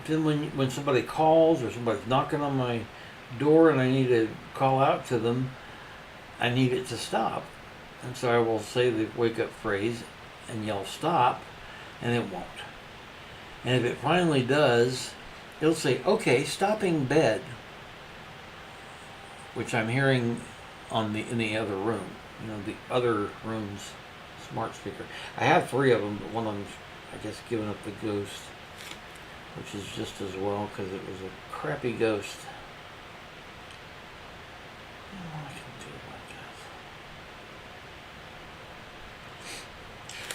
then when somebody calls or somebody's knocking on my door and I need to call out to them, I need it to stop. And so I will say the wake up phrase and yell stop, and it won't. And if it finally does, it'll say, okay, stopping bed, which I'm hearing in the other room, the other room's smart speaker. I have 3 of them, but one of them's, I guess, giving up the ghost, which is just as well because it was a crappy ghost.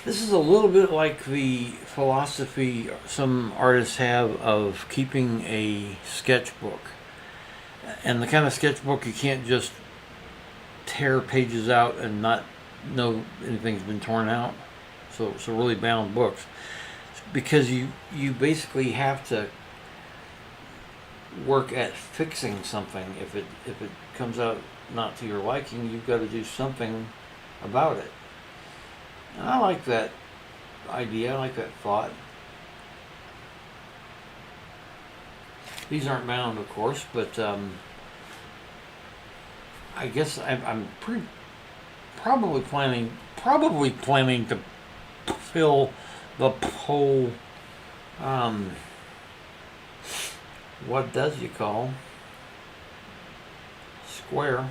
This is a little bit like the philosophy some artists have of keeping a sketchbook. And the kind of sketchbook you can't just tear pages out and not know anything's been torn out. So really bound books. Because you basically have to work at fixing something. If it comes out not to your liking, you've got to do something about it. And I like that idea. I like that thought. These aren't bound, of course, but I guess I'm probably planning to fill the whole what does you call square.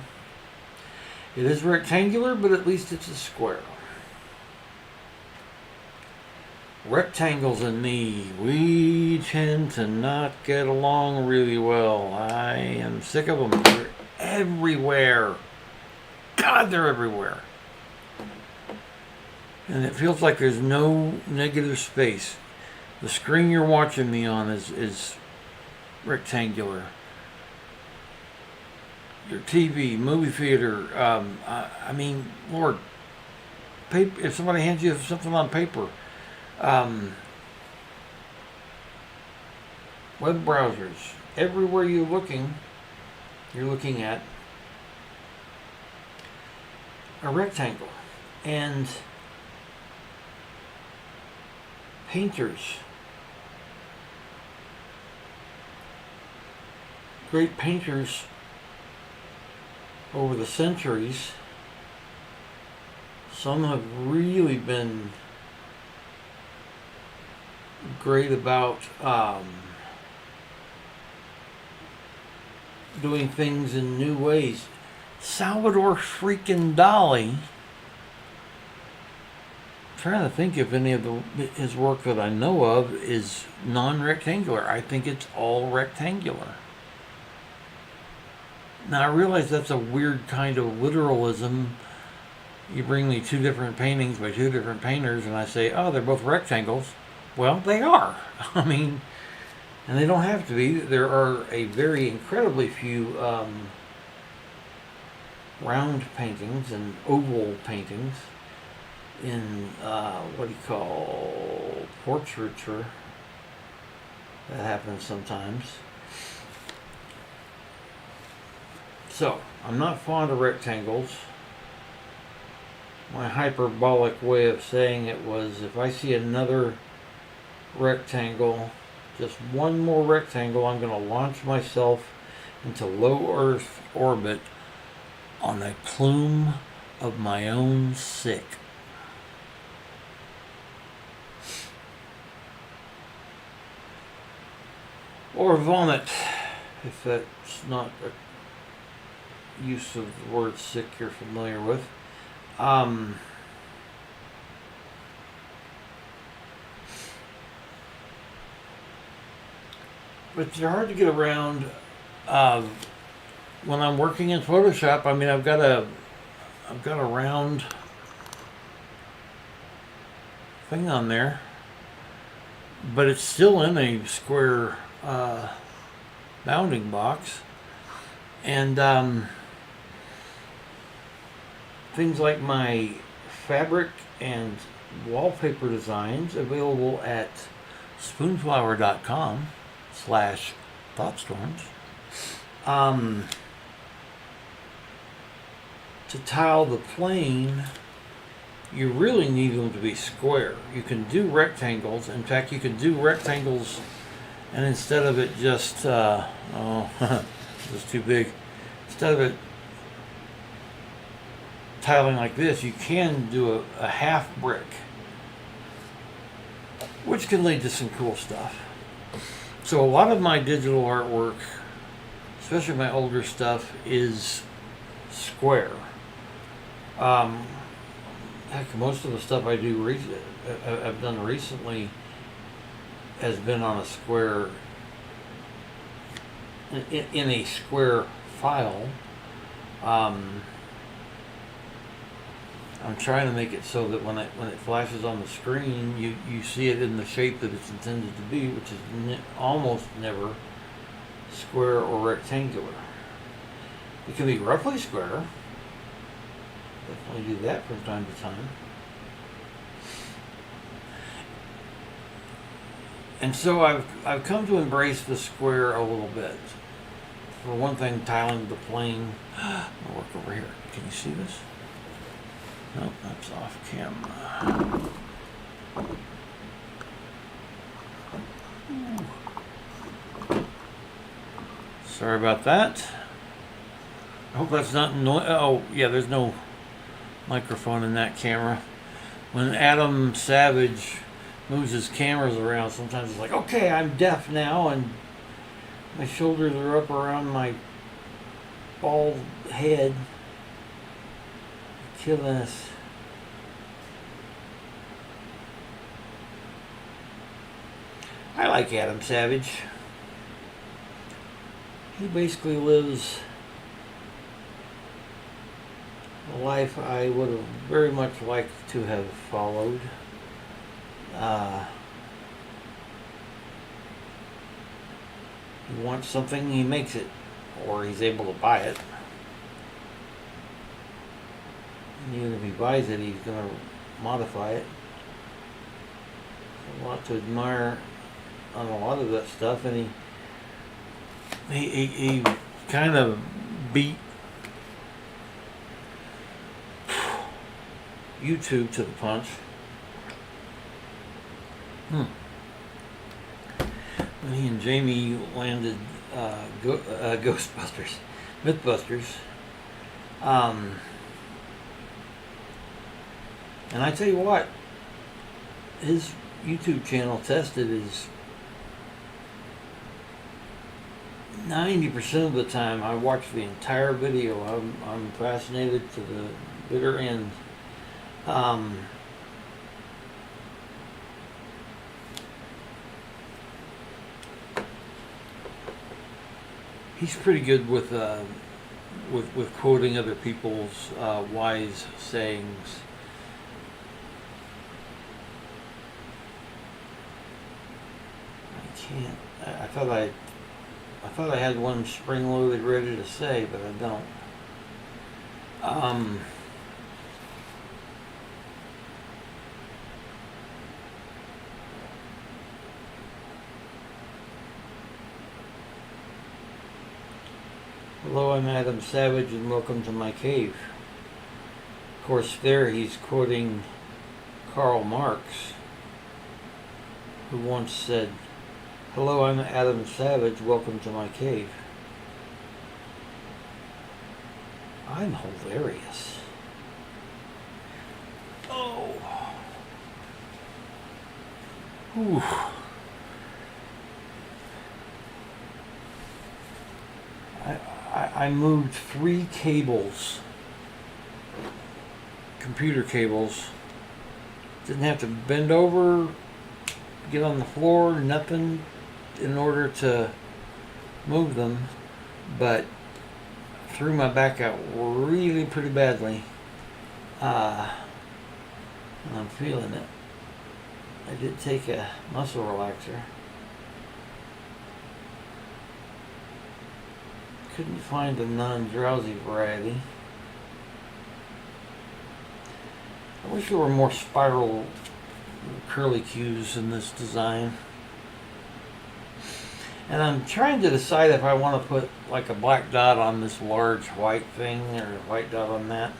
It is rectangular, but at least it's a square. Rectangles and me, we tend to not get along really well. I am sick of them. They're everywhere. God, they're everywhere. And it feels like there's no negative space. The screen you're watching me on is rectangular. Your TV, movie theater, I mean, Lord, paper, if somebody hands you something on paper, web browsers, everywhere you're looking at a rectangle. And painters, great painters over the centuries, some have really been great about doing things in new ways. Salvador freaking Dali trying to think if any of his work that I know of is non-rectangular. I think it's all rectangular. Now I realize that's a weird kind of literalism. You bring me two different paintings by two different painters, and I say, oh, they're both rectangles. Well, they are. I mean, and they don't have to be. There are a very incredibly few round paintings and oval paintings in what do you call portraiture. That happens sometimes. So, I'm not fond of rectangles. My hyperbolic way of saying it was, if I see another rectangle, just one more rectangle, I'm going to launch myself into low Earth orbit on a plume of my own sick. Or vomit, if that's not a use of the word sick you're familiar with. But they're hard to get around. When I'm working in Photoshop, I mean, I've got a round thing on there, but it's still in a square bounding box, and things like my fabric and wallpaper designs available at spoonflower.com/thoughtstorms. To tile the plane, you really need them to be square. You can do rectangles. In fact, you can do rectangles, and instead of it just this is too big. Instead of it tiling like this, you can do a half brick, which can lead to some cool stuff. So a lot of my digital artwork, especially my older stuff, is square. Heck, most of the stuff I do I've done recently has been on a square, in a square file. I'm trying to make it so that when it flashes on the screen, you see it in the shape that it's intended to be, which is almost never square or rectangular. It can be roughly square. Definitely do that from time to time. And so I've come to embrace the square a little bit. For one thing, tiling the plane. I'll work over here. Can you see this? Nope, that's off camera. Sorry about that. I hope that's not oh yeah, there's no microphone in that camera. When Adam Savage moves his cameras around, sometimes it's like, okay, I'm deaf now, and my shoulders are up around my bald head. Killing us. I like Adam Savage. He basically lives a life I would have very much liked to have followed. He wants something, he makes it, or he's able to buy it. And even if he buys it, he's going to modify it. A lot to admire on a lot of that stuff, and he kind of beat YouTube to the punch. When he and Jamie landed Ghostbusters, Mythbusters, and I tell you what, his YouTube channel tested is 90% of the time I watch the entire video. I'm fascinated to the bitter end. He's pretty good with quoting other people's wise sayings. I can't. I thought I had one spring-loaded ready to say, but I don't. Hello, I'm Adam Savage, and welcome to my cave. Of course, there he's quoting Karl Marx, who once said, "Hello, I'm Adam Savage, welcome to my cave." I'm hilarious. Oh. Whew. I moved 3 cables, computer cables. Didn't have to bend over, get on the floor, nothing in order to move them, but threw my back out really pretty badly. And I'm feeling it. I did take a muscle relaxer. Couldn't find a non-drowsy variety. I wish there were more spiral curly cues in this design. And I'm trying to decide if I want to put like a black dot on this large white thing or a white dot on that.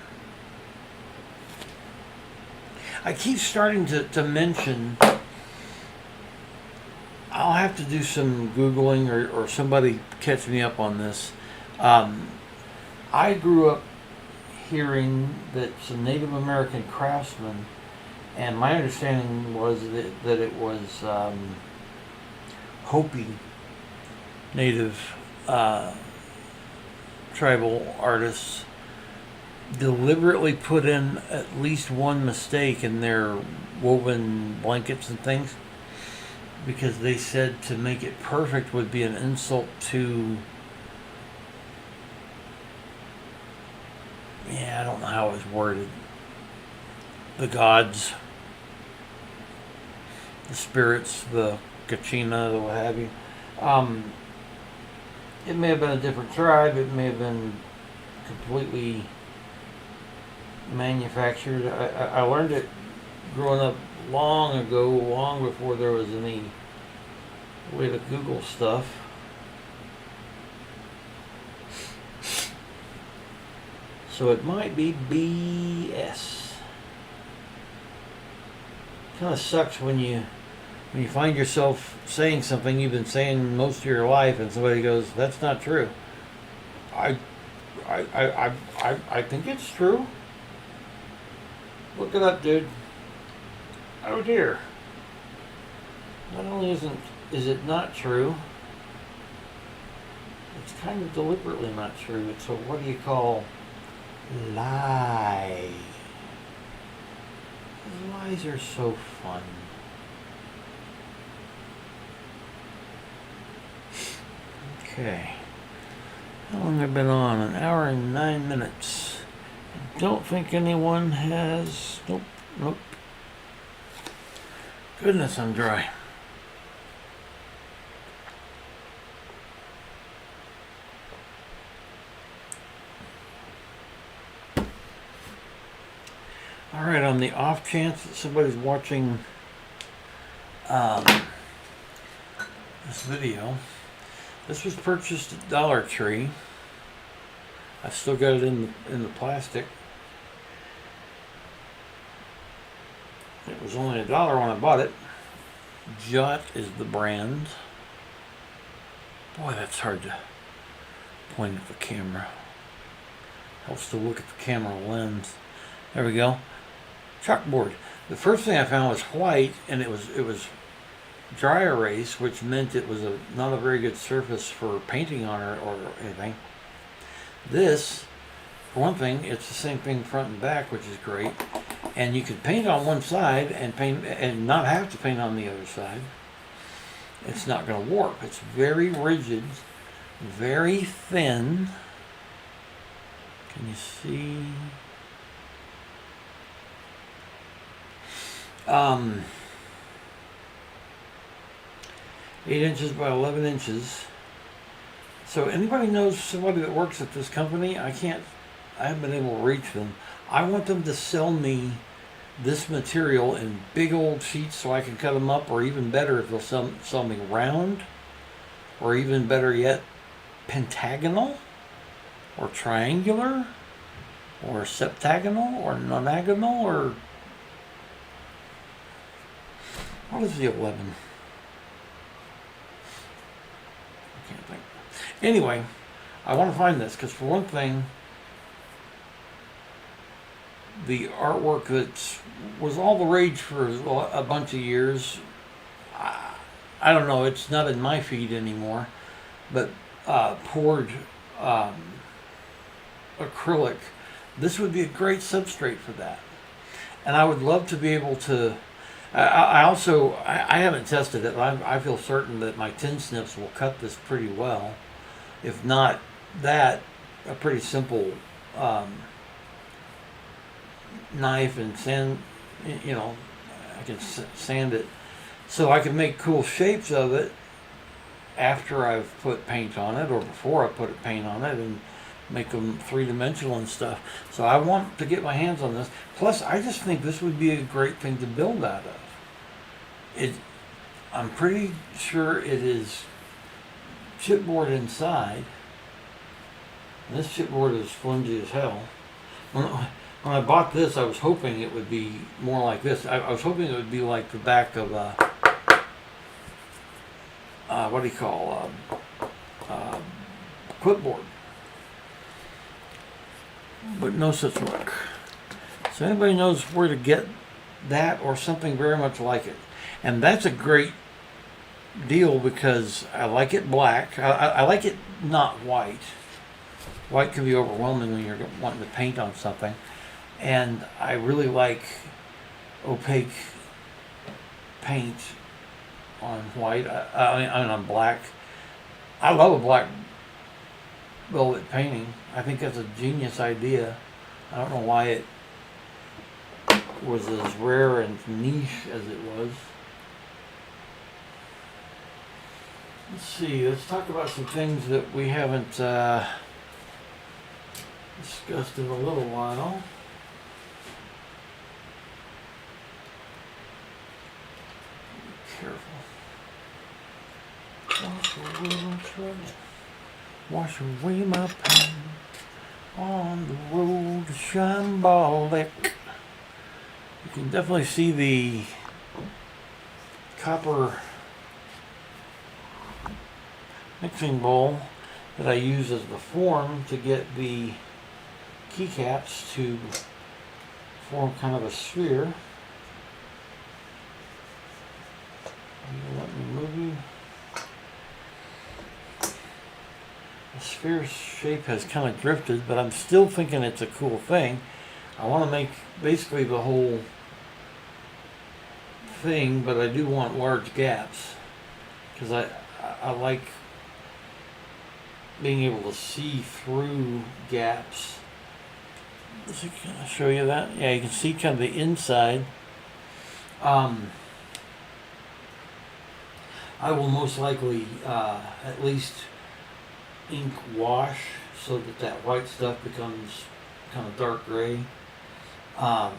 I keep starting to mention, I'll have to do some Googling or somebody catch me up on this. I grew up hearing that some Native American craftsmen, and my understanding was that it was Hopi Native tribal artists deliberately put in at least one mistake in their woven blankets and things, because they said to make it perfect would be an insult to, I don't know how it was worded, the gods, the spirits, the kachina, the what have you. It may have been a different tribe, it may have been completely manufactured. I learned it growing up long ago, long before there was any way to Google stuff. So it might be BS. Kind of sucks when you find yourself saying something you've been saying most of your life, and somebody goes, "That's not true." I think it's true. Look it up, dude. Oh dear. Not only is it not true, it's kind of deliberately not true. So what do you call lie? Lies are so fun. Okay. How long have I been on? 1 hour and 9 minutes. I don't think anyone has... Nope. Goodness, I'm dry. Alright, on the off chance that somebody's watching this video, this was purchased at Dollar Tree. I've still got it in the plastic. It was only $1 when I bought it. Jot is the brand. Boy, that's hard to point at the camera. Helps to look at the camera lens. There we go. Chalkboard. The first thing I found was white, and it was dry erase, which meant it was not a very good surface for painting on or anything. This, for one thing, it's the same thing front and back, which is great. And you can paint on one side and not have to paint on the other side. It's not going to warp. It's very rigid. very thin. Can you see? 8 inches by 11 inches. So anybody knows somebody that works at this company? I haven't been able to reach them. I want them to sell me this material in big old sheets so I can cut them up, or even better, if they'll sell me round, or even better yet, pentagonal, or triangular, or septagonal, or nonagonal, or what is the 11? I can't think. Anyway, I want to find this because, for one thing, the artwork that was all the rage for a bunch of years, I don't know, it's not in my feed anymore, but poured acrylic, this would be a great substrate for that. And I would love to be able to, I haven't tested it, but I feel certain that my tin snips will cut this pretty well. If not that, a pretty simple knife and sand, I can sand it so I can make cool shapes of it after I've put paint on it, or before I put paint on it, and make them three-dimensional and stuff. So I want to get my hands on this. Plus, I just think this would be a great thing to build out of. I'm pretty sure it is chipboard inside. And this chipboard is flimsy as hell. When I bought this, I was hoping it would be more like this. I was hoping it would be like the back of what do you call clipboard. But no such luck. So anybody knows where to get that or something very much like it. And that's a great deal because I like it black. I like it not white. White can be overwhelming when you're wanting to paint on something. And I really like opaque paint on white. I mean on black. I love a black velvet painting. I think that's a genius idea. I don't know why it was as rare and niche as it was. Let's see, let's talk about some things that we haven't discussed in a little while. Be careful. Wash away my trouble. Wash away my pain. On the road to Shambolic. You can definitely see the copper mixing bowl that I use as the form to get the keycaps to form kind of a sphere. Let me move you. The sphere shape has kind of drifted, but I'm still thinking it's a cool thing. I want to make basically the whole thing, but I do want large gaps because I like being able to see through gaps. Can I show you that? Yeah, you can see kind of the inside. I will most likely at least ink wash so that white stuff becomes kind of dark gray. Because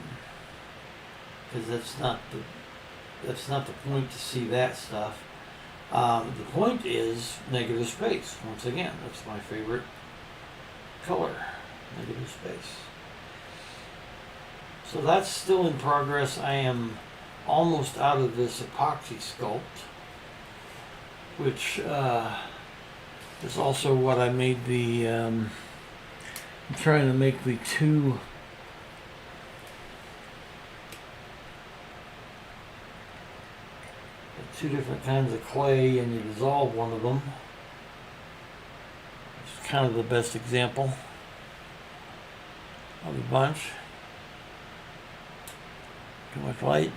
that's not the point to see that stuff. The point is negative space. Once again, that's my favorite color, negative space. So that's still in progress. I am almost out of this epoxy sculpt, which is also what I made the, I'm trying to make the two different kinds of clay, and you dissolve one of them. It's kind of the best example of the bunch. Too much light,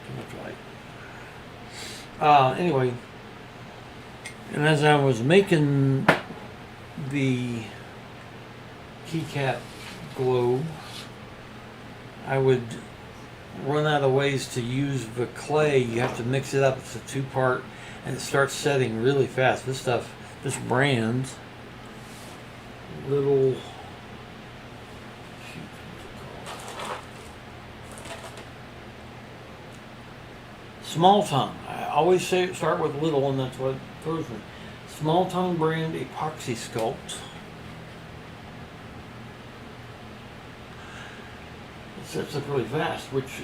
too much light. Anyway, and as I was making the keycap glue, I would run out of ways to use the clay. You have to mix it up. It's a two-part, and it starts setting really fast. This stuff, this brand, little, Small Tongue. I always say start with little, and that's what throws me. Small Tongue brand epoxy sculpt. It sets up really fast, which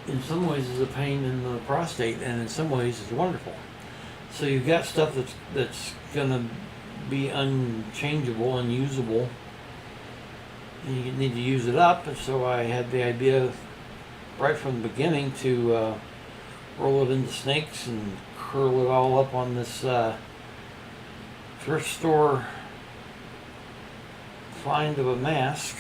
in some ways is a pain in the prostate, and in some ways is wonderful. So you've got stuff that's gonna be unchangeable, unusable, and you need to use it up. And so I had the idea right from the beginning to roll it into snakes and curl it all up on this thrift store find of a mask.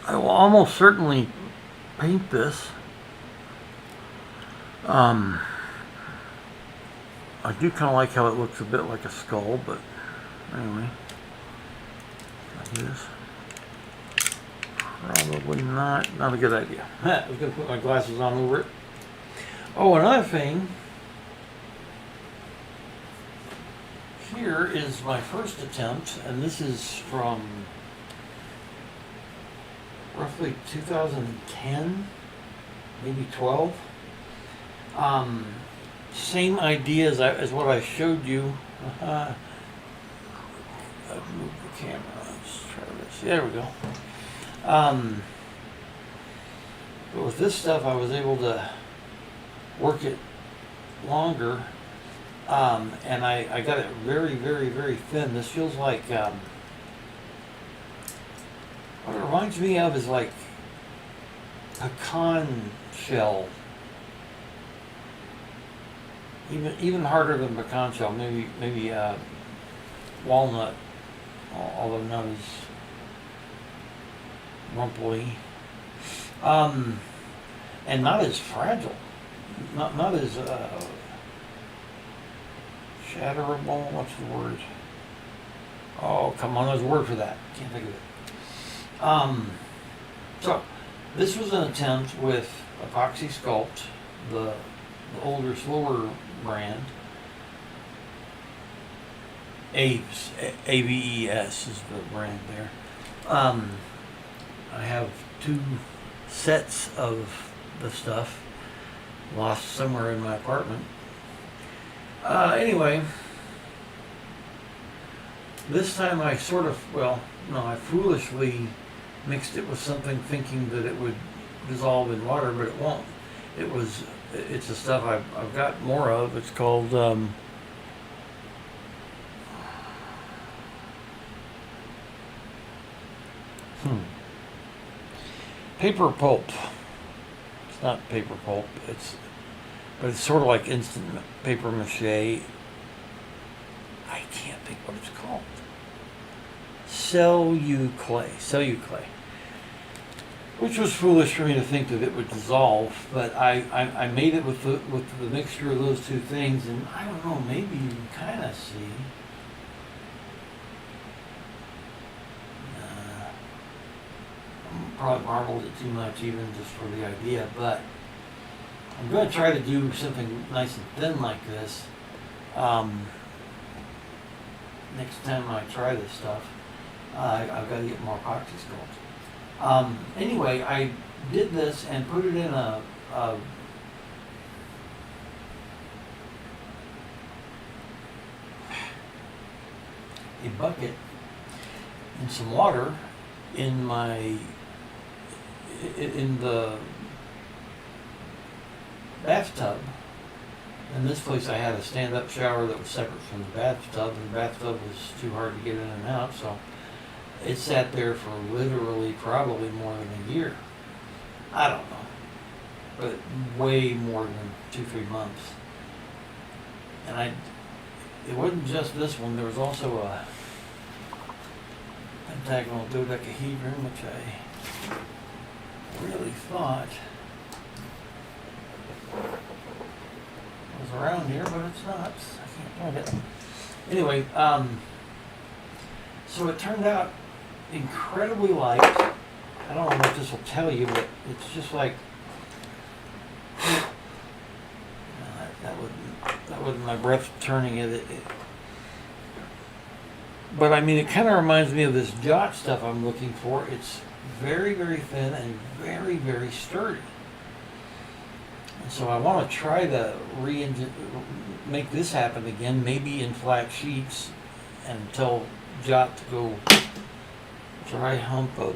I will almost certainly paint this. I do kind of like how it looks a bit like a skull, but anyway, this probably not a good idea. I was going to put my glasses on over it. Oh, another thing. Here is my first attempt, and this is from roughly 2010, maybe 12. Same idea as what I showed you. I've moved the camera. Let's try this. There we go. But with this stuff, I was able to work it longer. And I got it very, very, very thin. This feels like, what it reminds me of is like pecan shell. Even harder than pecan shell, maybe walnut, although not as rumply. And not as fragile. Not as, shatterable, what's the word? Oh, come on, there's a word for that. Can't think of it. So, this was an attempt with Epoxy Sculpt, the older, slower brand. AVES is the brand there. I have 2 sets of the stuff lost somewhere in my apartment. Anyway, this time I I foolishly mixed it with something thinking that it would dissolve in water, but it won't. It's the stuff I've got more of. It's called, paper pulp. It's not paper pulp, but it's sort of like instant paper mache. I can't think what it's called. Celluclay. Which was foolish for me to think that it would dissolve, but I made it with the mixture of those 2 things, and I don't know, maybe you can kind of see. Probably marbled it too much even just for the idea, but I'm going to try to do something nice and thin like this next time I try this stuff. I've got to get more epoxy sculpt. Anyway, I did this and put it in a bucket in some water in the bathtub. In this place I had a stand-up shower that was separate from the bathtub, and the bathtub was too hard to get in and out, so it sat there for literally probably more than a year. I don't know, but way more than 2-3 months. And it wasn't just this one, there was also a pentagonal dodecahedron, which I really thought around here, but it's not. I can't find it. Anyway, so it turned out incredibly light. I don't know what this will tell you, but it's just like that wasn't my breath turning it. But I mean, it kind of reminds me of this jot stuff I'm looking for. It's very, very thin and very, very sturdy. And so I want to try to make this happen again, maybe in flat sheets, and tell jot to go dry hump a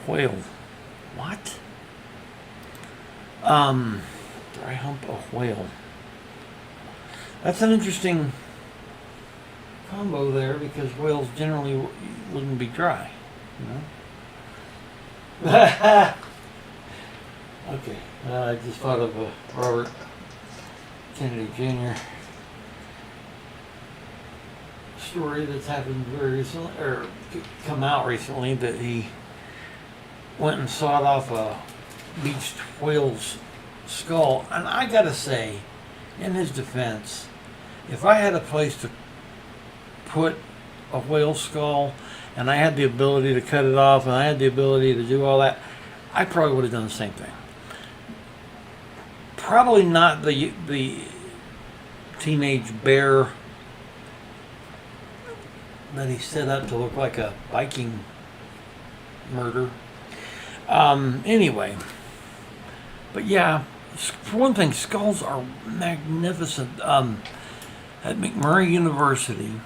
whale. What? Dry hump a whale. That's an interesting combo there, because whales generally wouldn't be dry, you know? Okay, I just thought of Robert Kennedy Jr. story that's happened very recently, or come out recently, that he went and sawed off a beached whale's skull. And I gotta say, in his defense, if I had a place to put a whale skull and I had the ability to cut it off and I had the ability to do all that, I probably would have done the same thing. Probably not the teenage bear that he set up to look like a Viking murder. Anyway, but yeah, for one thing, skulls are magnificent. At McMurray University,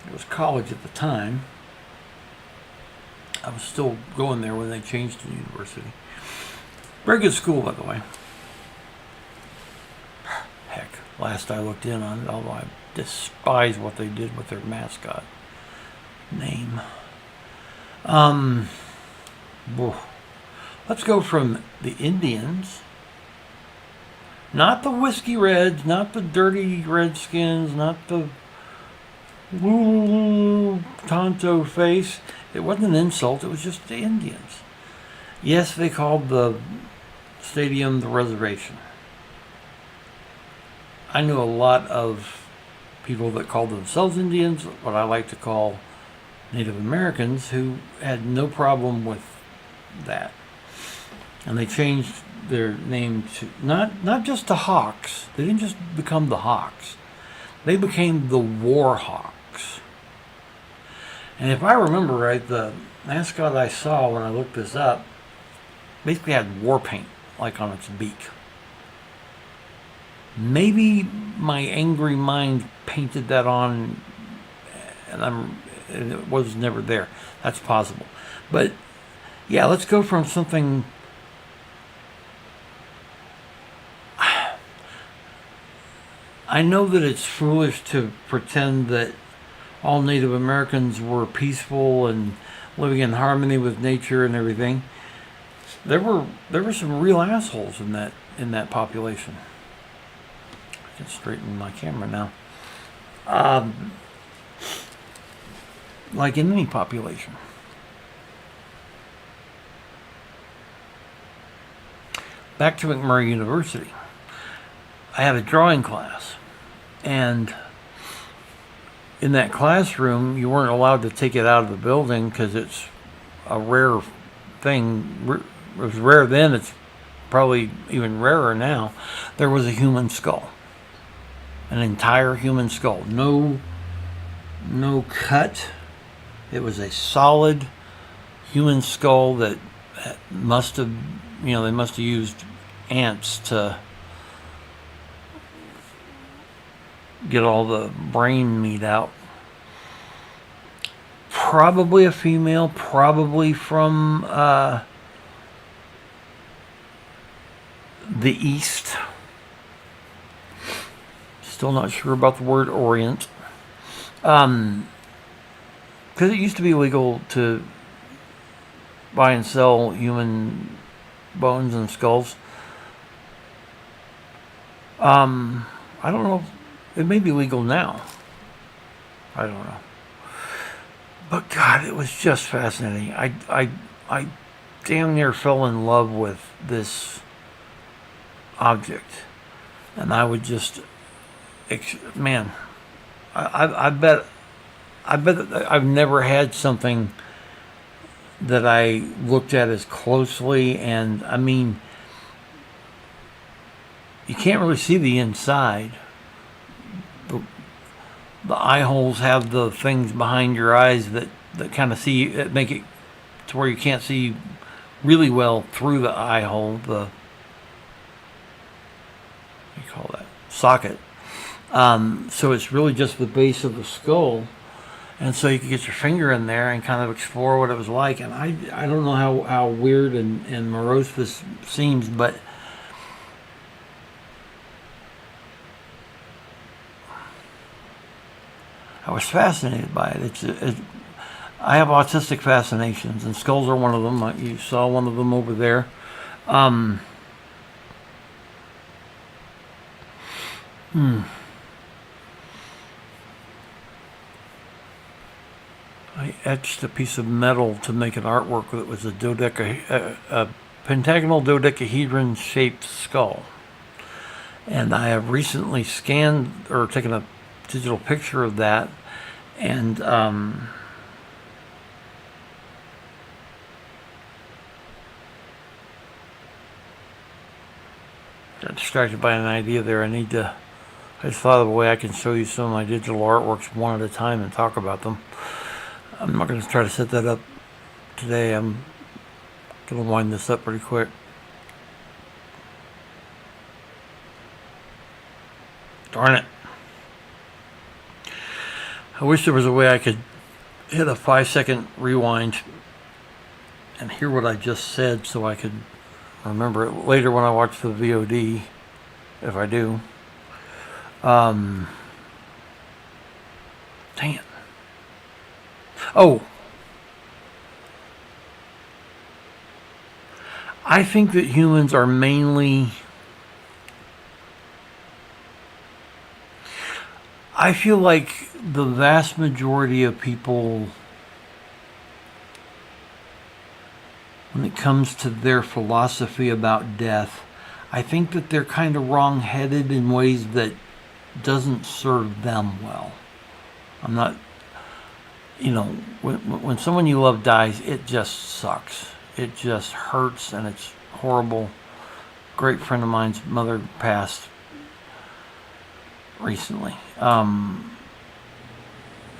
it was college at the time. I was still going there when they changed to university. Very good school, by the way. Heck, last I looked in on it, although I despise what they did with their mascot name. Let's go from the Indians. Not the Whiskey Reds, not the dirty Redskins, not the Tonto face. It wasn't an insult, it was just the Indians. Yes, they called the stadium the reservation. I knew a lot of people that called themselves Indians, what I like to call Native Americans, who had no problem with that. And they changed their name to not just the Hawks. They didn't just become the Hawks. They became the War Hawks. And if I remember right, the mascot I saw when I looked this up basically had war paint like on its beak. Maybe my angry mind painted that on and it was never there. That's possible. But yeah, let's go from something. I know that it's foolish to pretend that all Native Americans were peaceful and living in harmony with nature and everything. There were some real assholes in that population. I can straighten my camera now. Like in any population. Back to McMurray University. I had a drawing class, and in that classroom, you weren't allowed to take it out of the building because it's a rare thing. It was rare then, it's probably even rarer now. There was a human skull. An entire human skull. No cut. It was a solid human skull that must have, they must have used ants to get all the brain meat out. Probably a female, probably from the East. Still not sure about the word Orient. Because it used to be illegal to buy and sell human bones and skulls. I don't know. It may be legal now. I don't know. But God, it was just fascinating. I damn near fell in love with this object. And I would just, man, I bet that I've never had something that I looked at as closely, and I mean, you can't really see the inside. The eye holes have the things behind your eyes that kind of see, that make it to where you can't see really well through the eye hole, the, what do you call that, socket. So it's really just the base of the skull. And so you could get your finger in there and kind of explore what it was like. And I don't know how weird and morose this seems, but I was fascinated by it. I have autistic fascinations, and skulls are one of them. You saw one of them over there. I etched a piece of metal to make an artwork that was a pentagonal dodecahedron shaped skull. And I have recently scanned or taken a digital picture of that, and got distracted by an idea there. I just thought of a way I can show you some of my digital artworks one at a time and talk about them. I'm not going to try to set that up today. I'm going to wind this up pretty quick. Darn it. I wish there was a way I could hit a 5-second rewind and hear what I just said so I could remember it later when I watch the VOD, if I do. Dang it. Oh. I think that humans are mainly... I feel like the vast majority of people, when it comes to their philosophy about death, I think that they're kind of wrong-headed in ways that doesn't serve them well. I'm not, when someone you love dies, it just sucks. It just hurts, and it's horrible. A great friend of mine's mother passed recently. And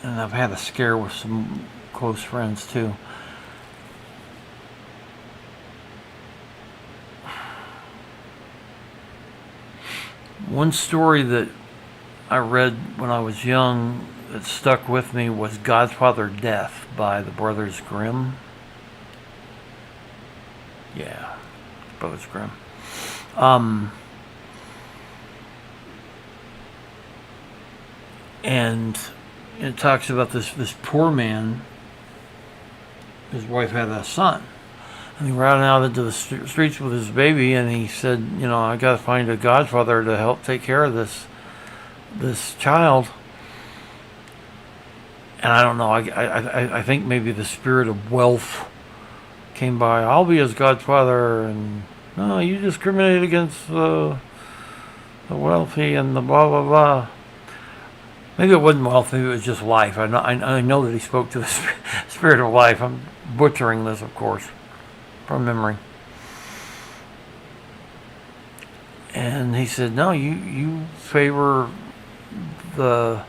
I've had a scare with some close friends too. One story that I read when I was young that stuck with me was Godfather Death by the Brothers Grimm. Yeah, Brothers Grimm. And it talks about this poor man. His wife had a son, and he ran out into the streets with his baby, and he said, I got to find a godfather to help take care of this child. And I don't know. I think maybe the spirit of wealth came by. I'll be his godfather, and no, you discriminate against the wealthy and the blah blah blah. Maybe it wasn't wealth, maybe it was just life. I know that he spoke to the spirit of life. I'm butchering this, of course, from memory. And he said, no, you favor the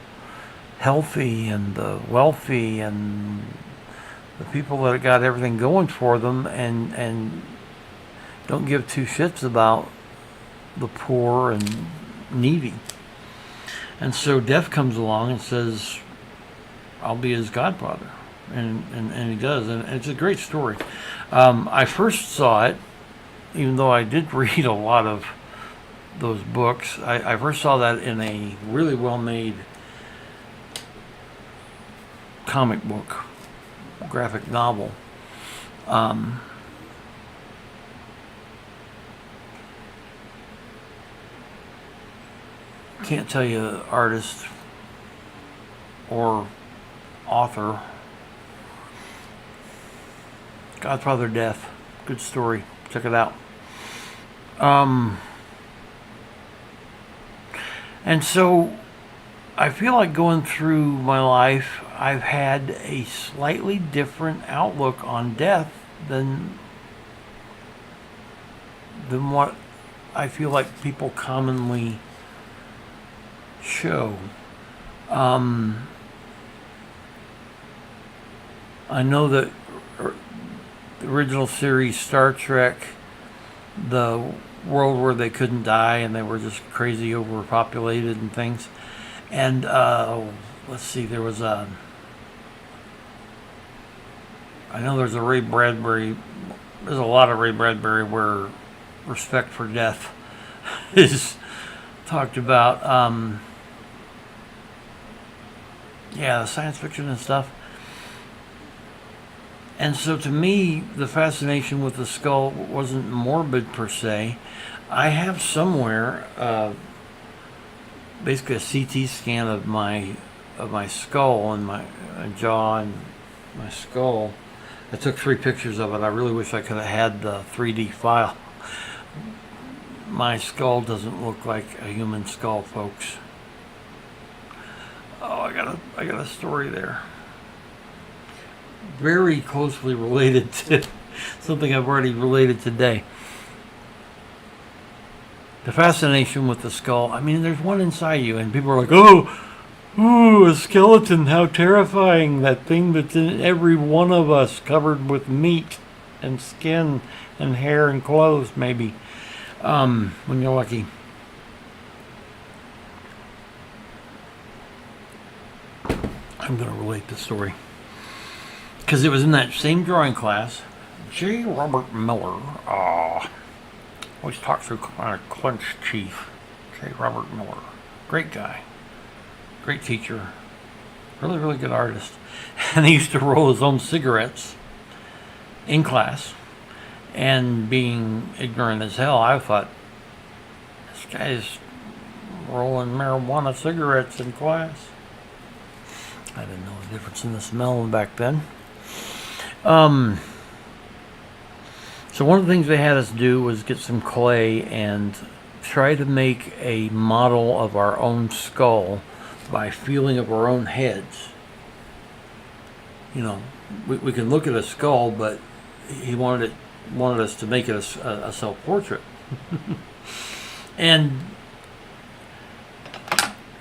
healthy and the wealthy and the people that got everything going for them, and don't give two shits about the poor and needy. And so death comes along and says, I'll be his godfather. And he does. And it's a great story. I first saw it, even though I did read a lot of those books, I first saw that in a really well-made comic book, graphic novel. Can't tell you the artist or author. Godfather Death. Good story. Check it out. And so I feel like going through my life, I've had a slightly different outlook on death than what I feel like people commonly show. I know that the original series Star Trek, the world where they couldn't die and they were just crazy overpopulated and things. And let's see, there was a. I know there's a Ray Bradbury. There's a lot of Ray Bradbury where respect for death is talked about. Yeah, science fiction and stuff. And so to me, the fascination with the skull wasn't morbid per se. I have somewhere basically a CT scan of my skull and my jaw and my skull. I took 3 pictures of it. I really wish I could have had the 3D file. My skull doesn't look like a human skull, folks. Oh, I got a story there. Very closely related to something I've already related today. The fascination with the skull. I mean, there's one inside you, and people are like, "Oh, ooh, a skeleton! How terrifying! That thing that's in every one of us, covered with meat and skin and hair and clothes, maybe, when you're lucky." I'm going to relate the story because it was in that same drawing class. J. Robert Miller. Always talks through kind of clenched teeth. J. Robert Miller. Great guy. Great teacher. Really, really good artist. And he used to roll his own cigarettes in class. And being ignorant as hell, I thought, this guy's rolling marijuana cigarettes in class. I didn't know the difference in the smell back then. So one of the things they had us do was get some clay and try to make a model of our own skull by feeling of our own heads. You know, we can look at a skull, but he wanted us to make it a self-portrait. And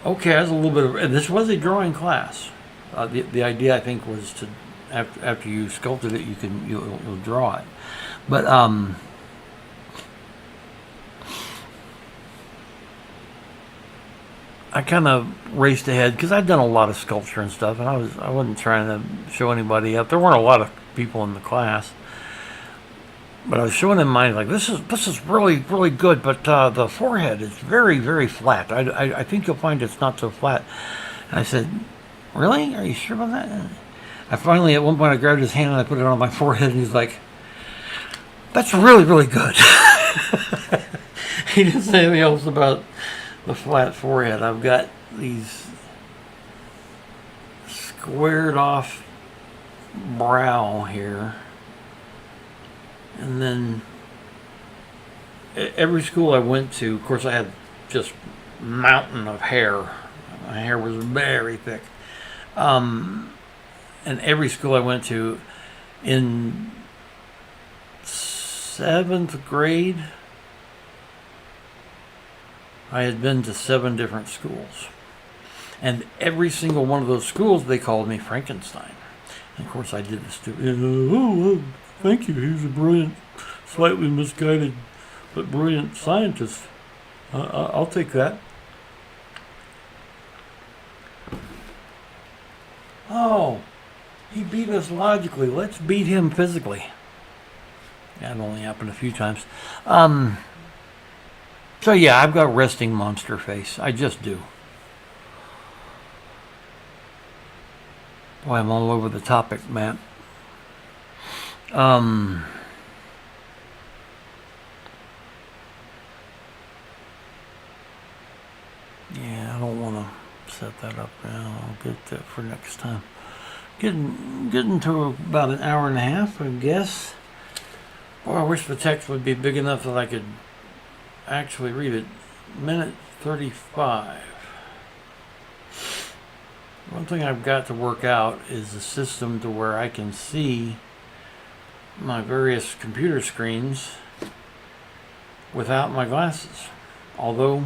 okay, that's a little bit of, and this was a drawing class. The idea, I think, was to after you sculpted it, you'll draw it. But I kind of raced ahead because I'd done a lot of sculpture and stuff, and I wasn't trying to show anybody up. There weren't a lot of people in the class, but I was showing them mine like this is really, really good, but the forehead is very, very flat. I think you'll find it's not so flat. And I said, "Really? Are you sure about that?" I finally, at one point, I grabbed his hand and I put it on my forehead, and he's like, "That's really, really good." He didn't say anything else about the flat forehead. I've got these squared off brow here, and then every school I went to, of course, I had just mountain of hair. My hair was very thick. And every school I went to, in 7th grade, I had been to 7 different schools. And every single one of those schools, they called me Frankenstein. And of course, I did the stupid, "Oh, thank you. He was a brilliant, slightly misguided, but brilliant scientist. I'll take that." Oh, he beat us logically. Let's beat him physically. That only happened a few times. So yeah, I've got resting monster face. I just do. Boy, I'm all over the topic, Matt. Yeah, I don't want to set that up now. I'll get that for next time. Getting to about an hour and a half, I guess. Boy, I wish the text would be big enough that I could actually read it. Minute 35. One thing I've got to work out is a system to where I can see my various computer screens without my glasses. Although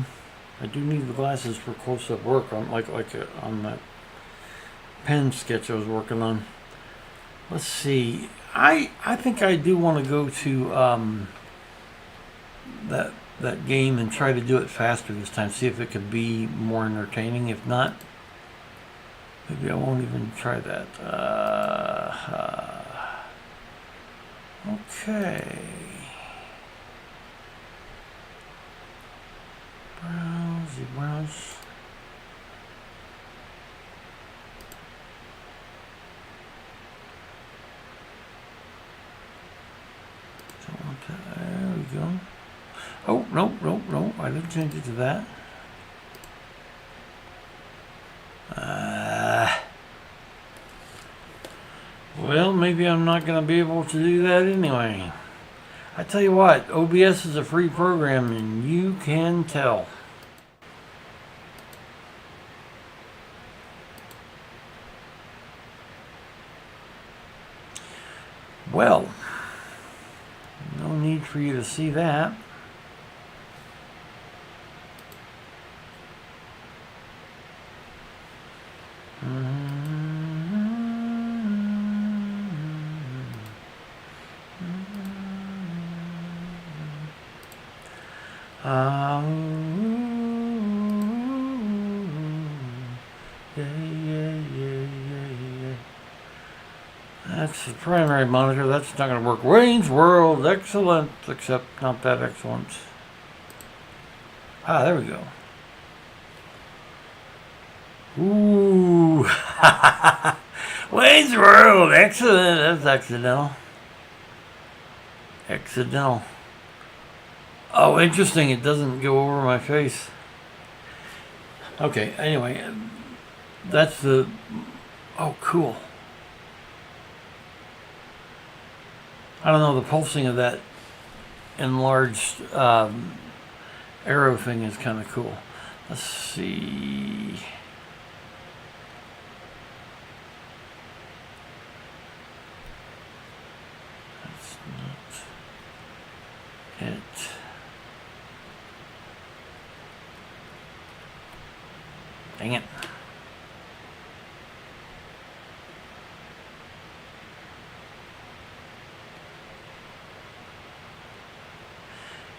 I do need the glasses for close-up work, on on that pen sketch I was working on. Let's see. I think I do want to go to that game and try to do it faster this time. See if it could be more entertaining. If not, maybe I won't even try that. Okay. Browse. Don't want that. There we go. Oh, no. I didn't change it to that. Well, maybe I'm not going to be able to do that anyway. I tell you what, OBS is a free program and you can tell. Well, no need for you to see that. That's the primary monitor. That's not going to work. Wayne's World, excellent, except not that excellent. Ah, there we go. Ooh. Wayne's World, excellent. That's accidental. Accidental. Oh, interesting. It doesn't go over my face. Okay, anyway. That's the... Oh, cool. I don't know, the pulsing of that enlarged arrow thing is kind of cool. Let's see. That's not it. Dang it.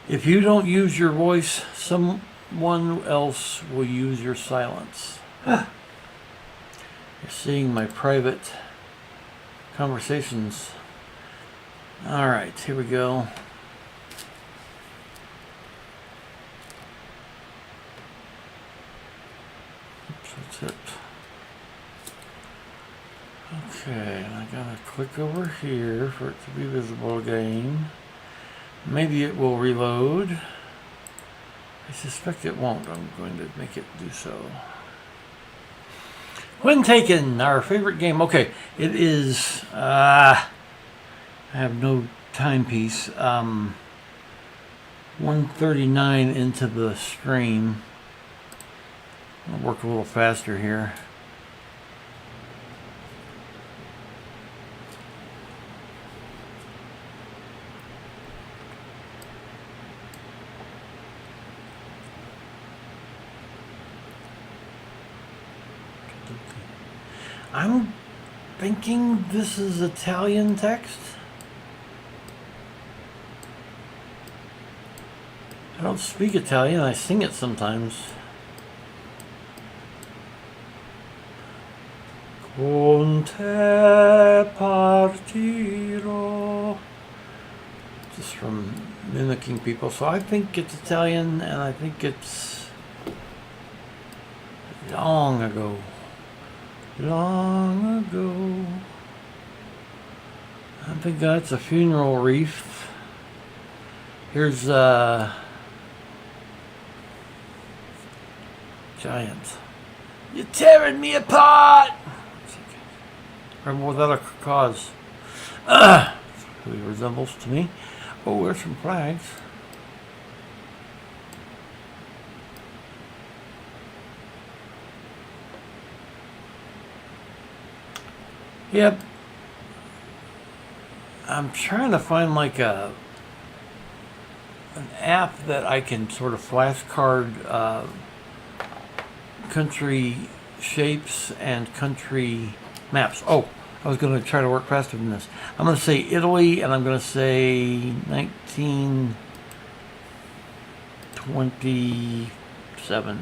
If you don't use your voice, someone else will use your silence. You're seeing my private conversations. All right, here we go. Oops, that's it. Okay, I gotta click over here for it to be visible again. Maybe it will reload. I suspect it won't. I'm going to make it do so. When Taken, our favorite game. Okay, it is... I have no timepiece. 1:39 into the stream. I'll work a little faster here. I'm thinking this is Italian text. I don't speak Italian, I sing it sometimes. Con te partirò. Just from mimicking people. So I think it's Italian, and I think it's long ago. Long ago. I think that's a funeral wreath. Here's giant. You're tearing me apart! Or without a cause. Who he resembles to me. Oh, there's some flags. Yep. I'm trying to find like an app that I can sort of flashcard country shapes and country maps. Oh, I was going to try to work faster than this. I'm going to say Italy, and I'm going to say 1927.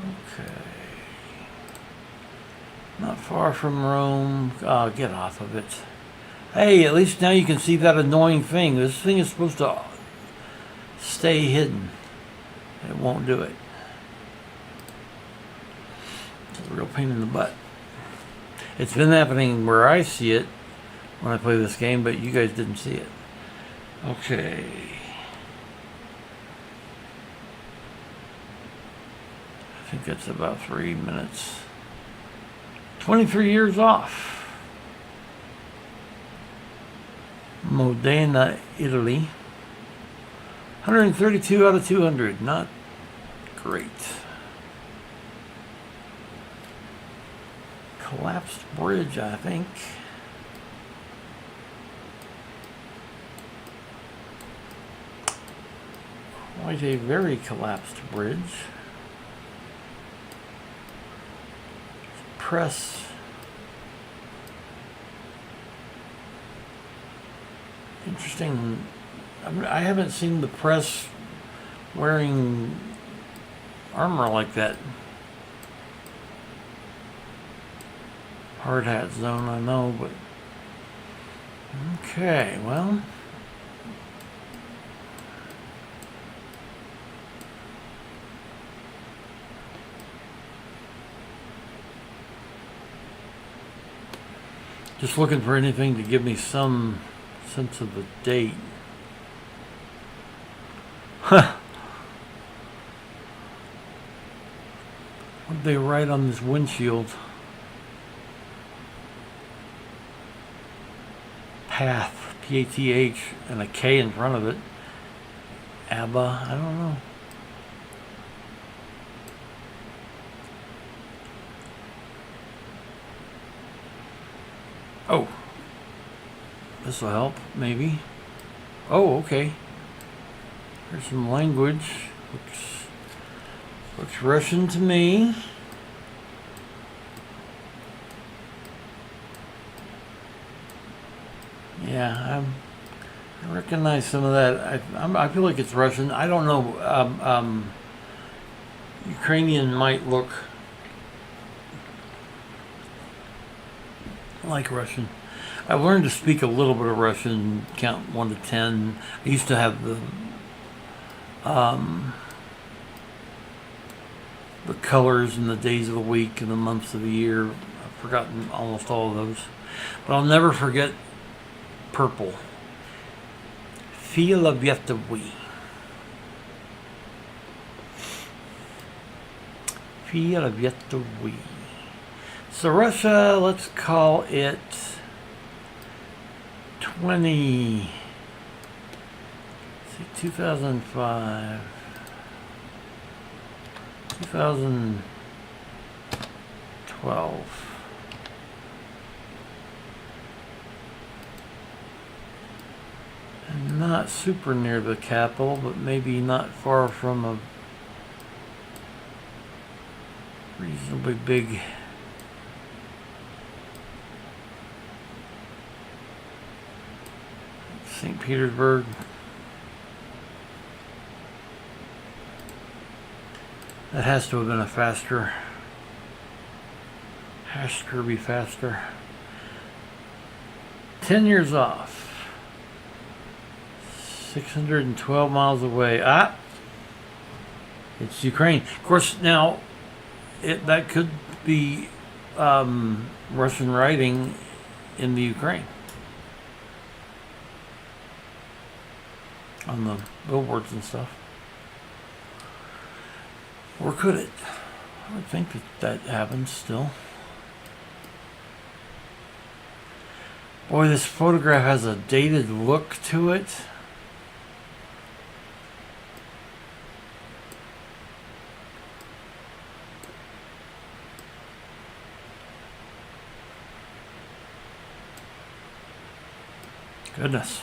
Okay. Not far from Rome. Oh, get off of it. Hey, at least now you can see that annoying thing. This thing is supposed to stay hidden. It won't do it. It's a real pain in the butt. It's been happening where I see it when I play this game, but you guys didn't see it. Okay. I think that's about 3 minutes. 23 years off. Modena, Italy. 132 out of 200. Not great. Collapsed bridge, I think. Quite a very collapsed bridge. Press. Interesting. I haven't seen the press wearing armor like that. Hard hat zone, I know, but okay, well. Just looking for anything to give me some sense of the date. Huh. What did they write on this windshield? Path, P-A-T-H, and a K in front of it. ABBA, I don't know. Oh, this will help, maybe. Oh, okay. There's some language. Looks Russian to me. Yeah, I recognize some of that. I feel like it's Russian. I don't know. Ukrainian might look like Russian. I learned to speak a little bit of Russian, count 1 to 10. I used to have the colors and the days of the week and the months of the year. I've forgotten almost all of those. But I'll never forget purple. Fioletowy. Fioletowy. So Russia, let's call it 2005, 2012. And not super near the capital, but maybe not far from a reasonably big St. Petersburg. That has to have been a faster. Has to be faster. 10 years off. 612 miles away. Ah! It's Ukraine. Of course, now, that could be Russian writing in the Ukraine. On the billboards and stuff. Or could it? I would think that happens still. Boy, this photograph has a dated look to it. Goodness.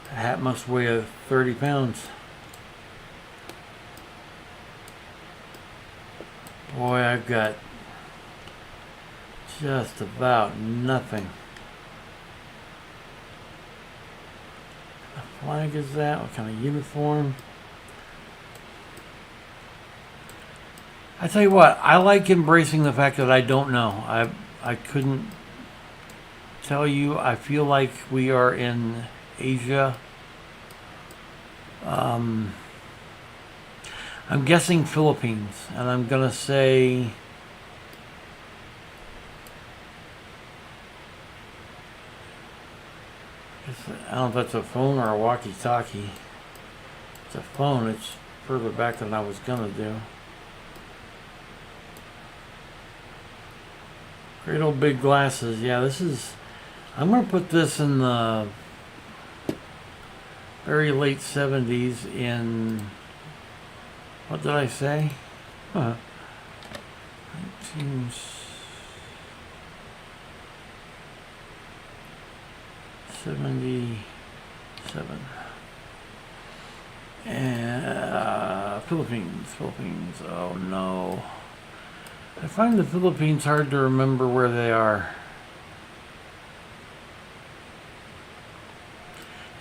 The hat must weigh 30 pounds. Boy, I've got just about nothing. What flag is that? What kind of uniform? I tell you what, I like embracing the fact that I don't know. I couldn't tell you. I feel like we are in Asia. I'm guessing Philippines, and I'm gonna say I don't know if that's a phone or a walkie-talkie. It's a phone. It's further back than I was gonna do. Great old big glasses. Yeah, this is. I'm gonna put this in the very late 70s in. What did I say? 1977. And Philippines. Oh no. I find the Philippines hard to remember where they are.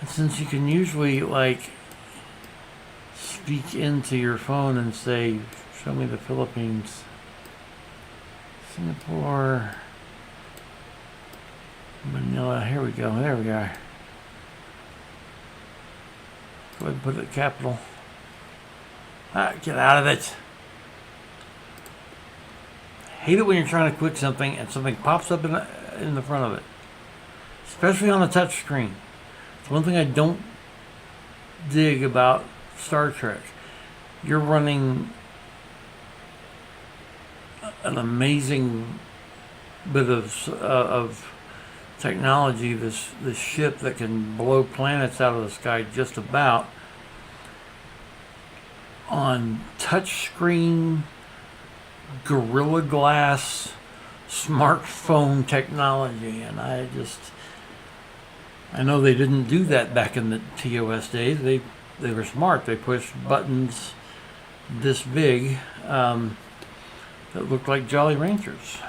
And since you can usually like speak into your phone and say, show me the Philippines. Singapore. Manila. Here we go. There we are. Go ahead and put it capital. Get out of it. Hate it when you're trying to click something and something pops up in the front of it. Especially on a touch screen. It's one thing I don't dig about Star Trek. You're running an amazing bit of technology, this ship that can blow planets out of the sky just about on touchscreen, Gorilla Glass, smartphone technology. And I know they didn't do that back in the TOS days. They were smart. They pushed buttons this big that looked like Jolly Ranchers.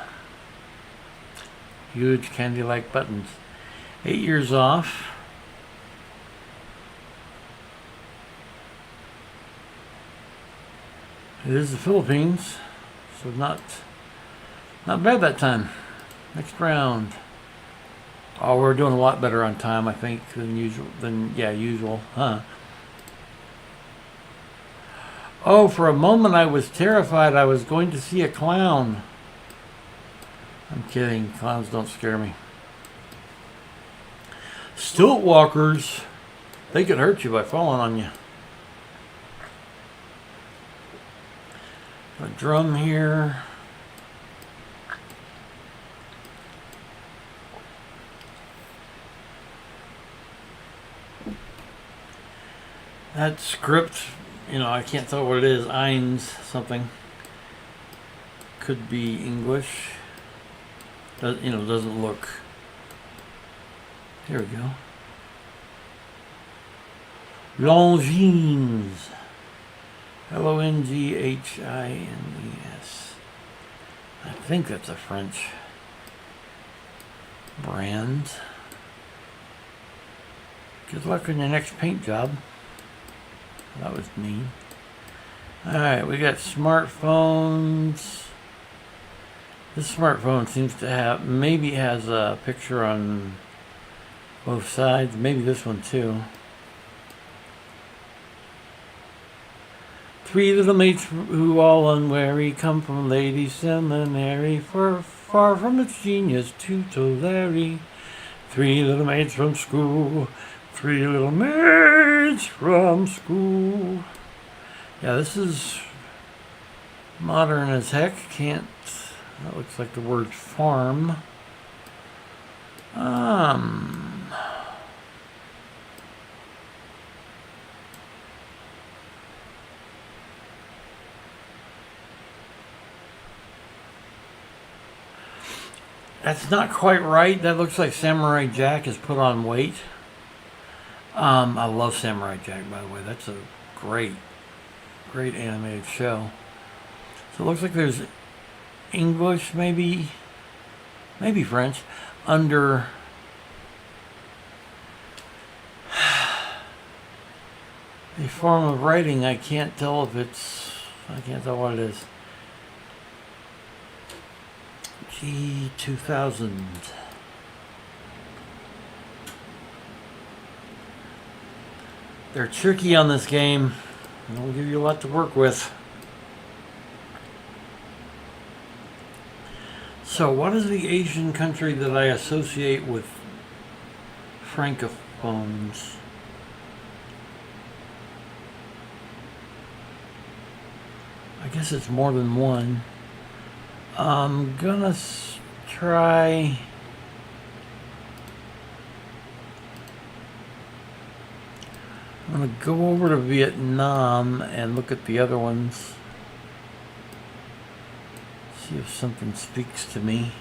Huge candy-like buttons. 8 years off. It is the Philippines, so not bad that time. Next round. Oh, we're doing a lot better on time, I think, than usual, huh? Oh, for a moment I was terrified I was going to see a clown. I'm kidding. Clowns don't scare me. Stilt walkers, they could hurt you by falling on you. A drum here. That script, I can't tell what it is. Eins something. Could be English. Doesn't look. Here we go. Longines. Longines. I think that's a French brand. Good luck on your next paint job. That was mean. Alright, we got smartphones. This smartphone seems to have, maybe has a picture on both sides. Maybe this one too. Three little mates who all unwary come from ladies' seminary, for far from its genius tutelary. Three little mates from school. Three little maids from school. Yeah, this is modern as heck. That looks like the word farm. Um, that's not quite right. That looks like Samurai Jack has put on weight. I love Samurai Jack, by the way. That's a great, great animated show. So it looks like there's English, maybe French, under a form of writing. I can't tell what it is. G2000. They're tricky on this game. They'll give you a lot to work with. So, what is the Asian country that I associate with francophones? I guess it's more than one. I'm gonna try. I'm gonna go over to Vietnam and look at the other ones. See if something speaks to me.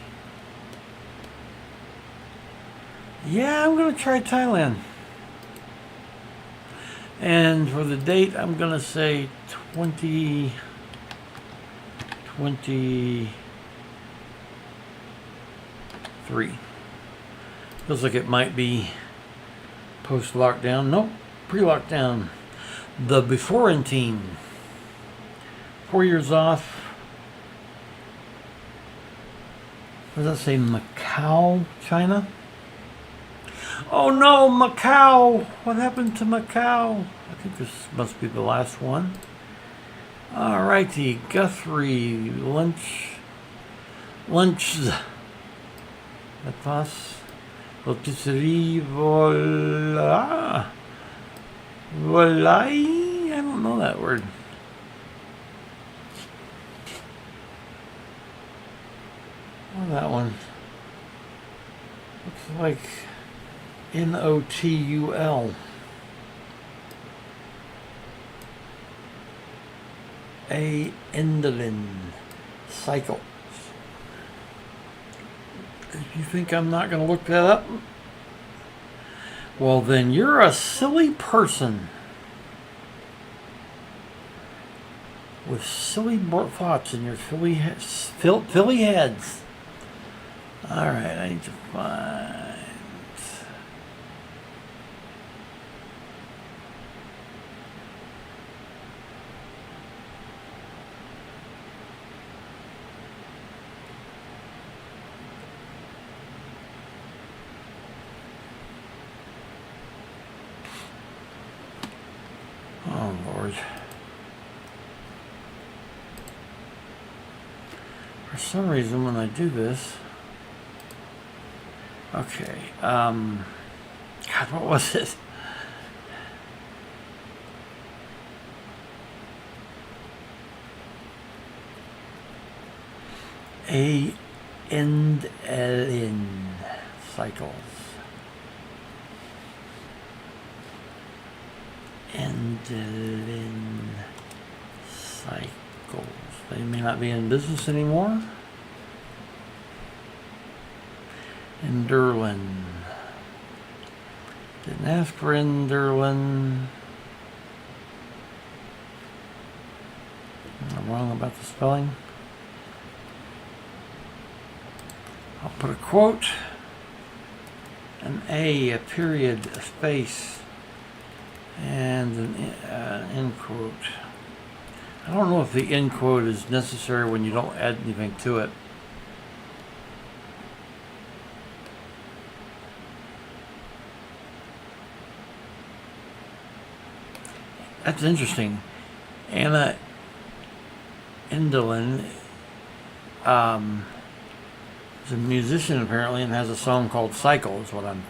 Yeah, I'm gonna try Thailand. And for the date, I'm gonna say 2023. Feels like it might be post-lockdown. Nope, pre-lockdown. The Beforentine. 4 years off. What does that say? Macau, China? Oh no, Macau! What happened to Macau? I think this must be the last one. Alrighty, Guthrie, lunch. La passe. Rotisserie, voila. Volai? I don't know that word. Oh, that one. Looks like Notul. A Endelin cycle. You think I'm not going to look that up? Well, then you're a silly person with silly thoughts in your Philly heads. All right, I need to find. Oh, Lord. For some reason, when I do this... Okay, God, what was it? A end in cycles. Endelin cycles. They may not be in business anymore. Enderlin. Didn't ask for Enderlin. I'm wrong about the spelling. I'll put a quote, an a period, a space, and an end quote. I don't know if the end quote is necessary when you don't add anything to it. That's interesting. Anna Endelin is a musician apparently and has a song called Cycle, is what I'm...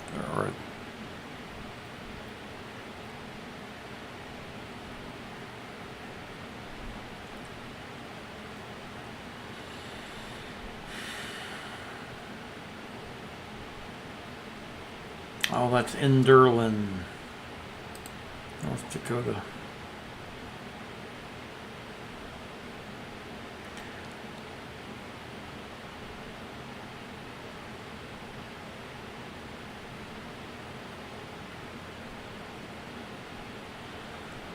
Oh, that's Enderlin, North Dakota.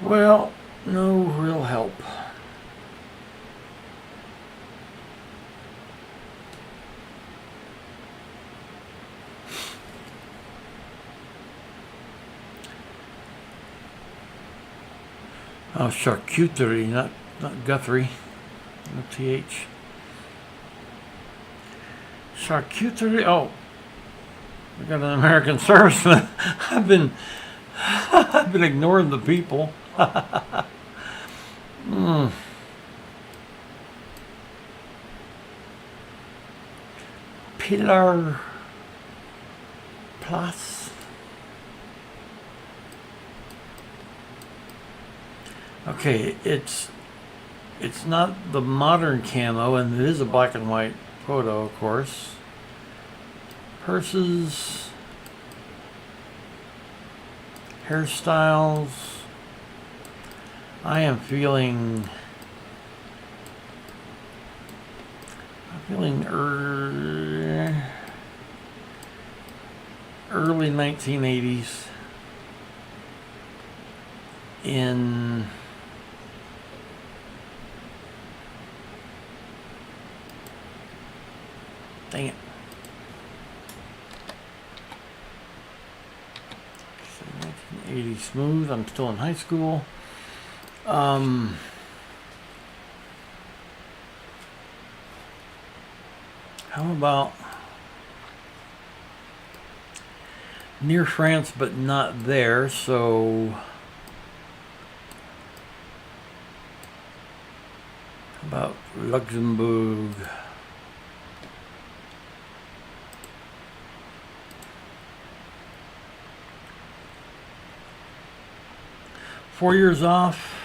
Well, no real help. Oh, charcuterie, not Guthrie. No TH. Charcuterie. Oh, we got an American serviceman. I've been ignoring the people. Pilar Plus. Okay, it's not the modern camo, and it is a black and white photo, of course. Purses, hairstyles. I'm feeling early 1980s in dang it. 1980 smooth. I'm still in high school. How about near France but not there, so how about Luxembourg? Four years off.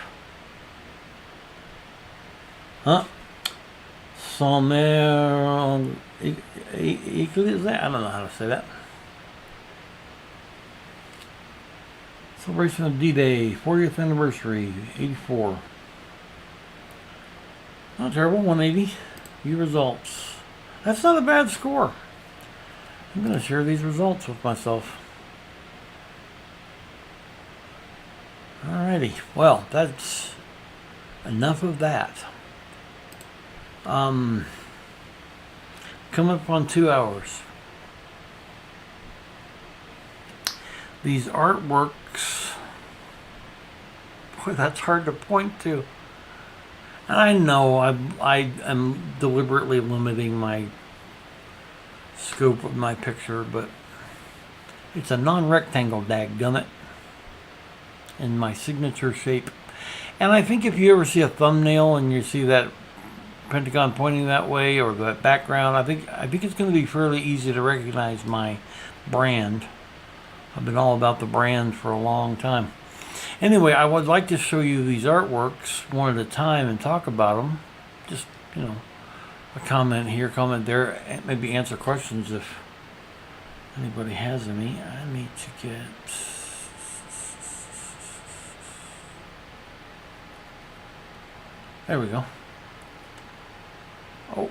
Huh? Sommer, is that? I don't know how to say that. Celebration of D-Day, 40th anniversary, 84. Not terrible, 180. View results. That's not a bad score. I'm going to share these results with myself. Alrighty, well, that's enough of that. Come up on 2 hours. These artworks, boy, that's hard to point to. And I know I am deliberately limiting my scope of my picture, but it's a non-rectangle, dadgummit, in my signature shape. And I think if you ever see a thumbnail and you see that pentagon pointing that way or that background, I think it's going to be fairly easy to recognize my brand. I've been all about the brand for a long time. Anyway, I would like to show you these artworks one at a time and talk about them. Just, a comment here, comment there, and maybe answer questions if anybody has any. I need to get... There we go. Oh,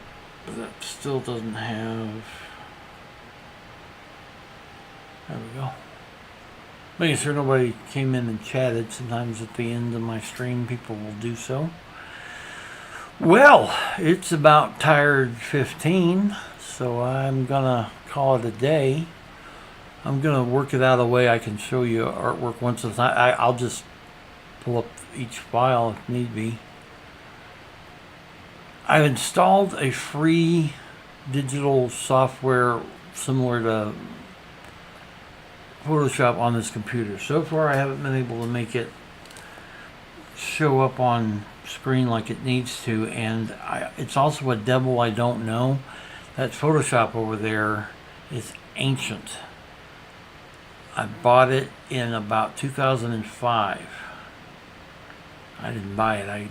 that still doesn't have... There we go. Making sure nobody came in and chatted. Sometimes at the end of my stream, people will do so. Well, it's about tired 15, so I'm gonna call it a day. I'm gonna work it out a way I can show you artwork once a time. I'll just pull up each file if need be. I've installed a free digital software similar to Photoshop on this computer. So far I haven't been able to make it show up on screen like it needs to, and it's also a devil I don't know. That Photoshop over there is ancient. I bought it in about 2005. I didn't buy it. I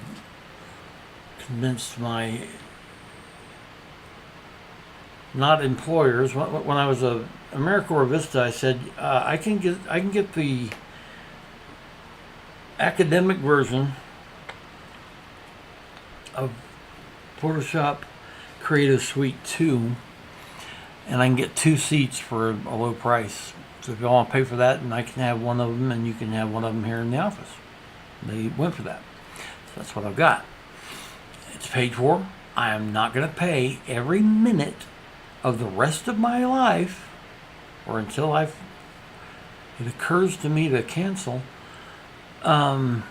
convinced my not employers when I was a AmeriCorps Vista, I said I can get the academic version of Photoshop Creative Suite 2, and I can get 2 seats for a low price. So if you want to pay for that, and I can have one of them, and you can have one of them here in the office. They went for that. So that's what I've got. It's paid for. I am not going to pay every minute of the rest of my life, or until it occurs to me to cancel. I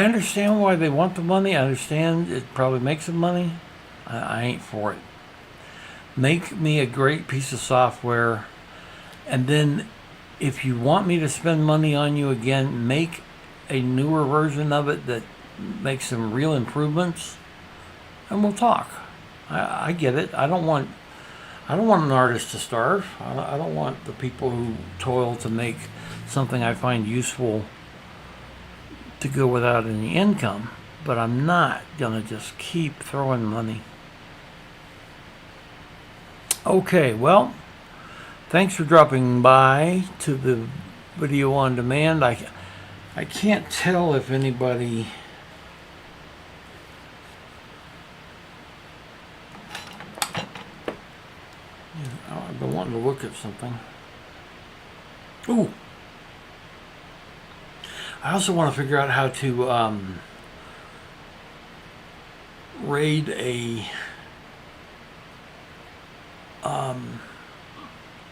understand why they want the money. I understand it probably makes them money. I ain't for it. Make me a great piece of software, and then if you want me to spend money on you again, make a newer version of it that makes some real improvements, and we'll talk. I get it. I don't want an artist to starve. I don't want the people who toil to make something I find useful to go without any income. But I'm not gonna just keep throwing money. Okay, well, thanks for dropping by to the video on demand. I can't tell if anybody I've been wanting to look at something. Ooh. I also want to figure out how to raid a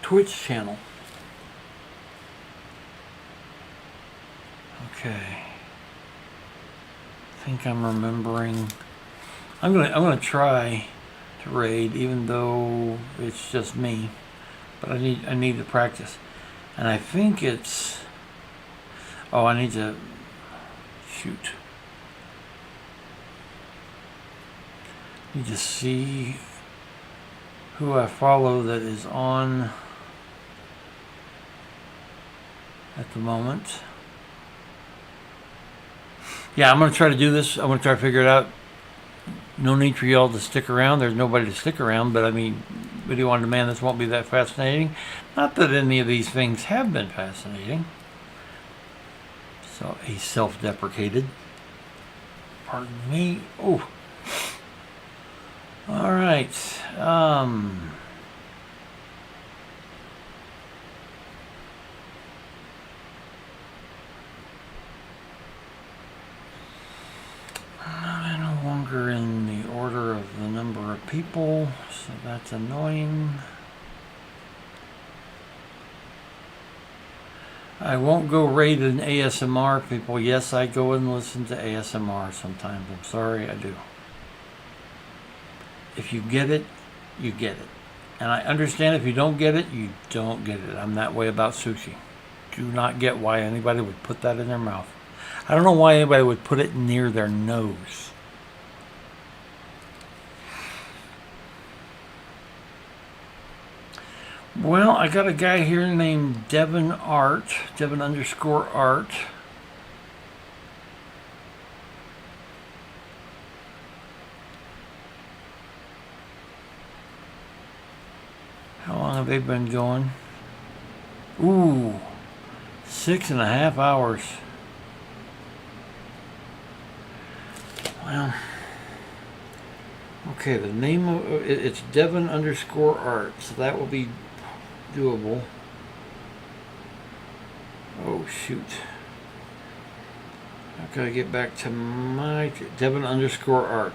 Twitch channel. Okay. I think I'm remembering. I'm gonna try to raid, even though it's just me. But I need to practice. And I think it's. Oh, I need to shoot. Need to see who I follow that is on at the moment. Yeah, I'm going to try to do this. I'm going to try to figure it out. No need for y'all to stick around. There's nobody to stick around, but I mean, video on demand, this won't be that fascinating. Not that any of these things have been fascinating. So, he self-deprecated. Pardon me. Oh. All right. I'm no longer in the order of the number of people, so that's annoying. I won't go raid an ASMR people. Yes, I go and listen to ASMR sometimes. I'm sorry, I do. If you get it, you get it. And I understand if you don't get it, you don't get it. I'm that way about sushi. Do not get why anybody would put that in their mouth. I don't know why anybody would put it near their nose. Well, I got a guy here named Devin Art, Devin_Art. How long have they been going? Ooh, 6.5 hours. Well, okay, the name of it's Devin_Art, so that will be doable. Oh shoot! I gotta get back to my Devin_Art.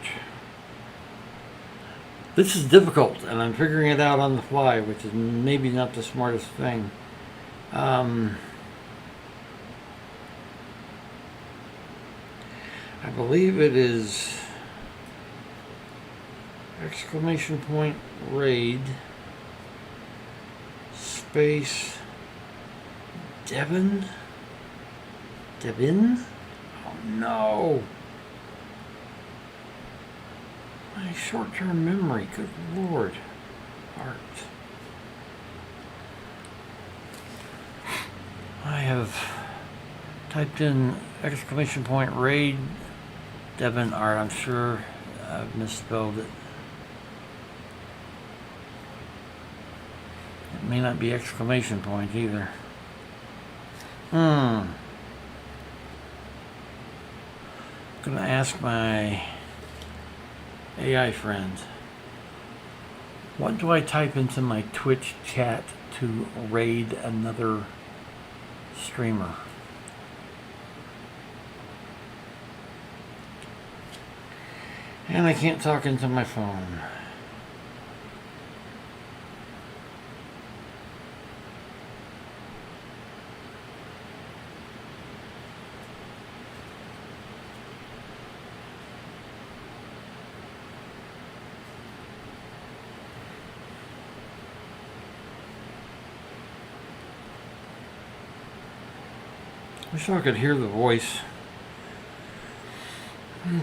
This is difficult, and I'm figuring it out on the fly, which is maybe not the smartest thing. I believe it is !raid space Devin? Oh no! My short-term memory, good lord. Art. I have typed in !raid Devin Art. I'm sure I've misspelled it. It may not be exclamation point either. Gonna ask my AI friend, what do I type into my Twitch chat to raid another streamer? And I can't talk into my phone. Wish I could hear the voice.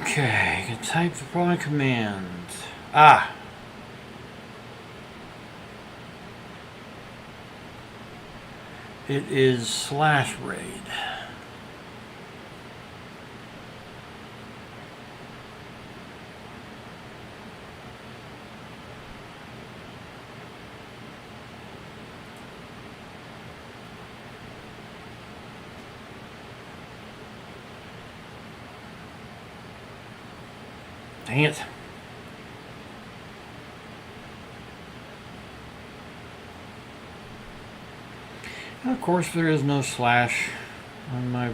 Okay, I can type the following command. It is /raid. Dang it. And of course there is no slash on my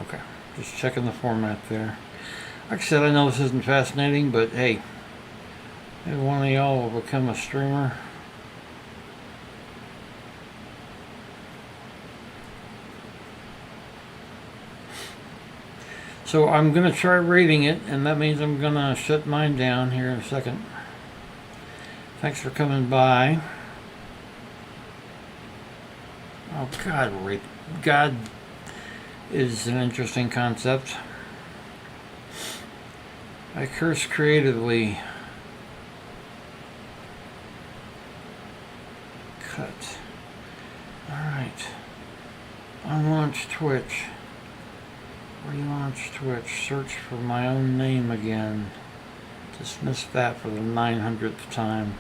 Okay, just checking the format there. Like I said, I know this isn't fascinating, but hey, maybe one of y'all will become a streamer. So I'm going to try rating it, and that means I'm going to shut mine down here in a second. Thanks for coming by. Oh, God is an interesting concept. I curse creatively. Cut. Alright. Unlaunch Twitch. Relaunch Twitch. Search for my own name again. Dismiss that for the 900th time.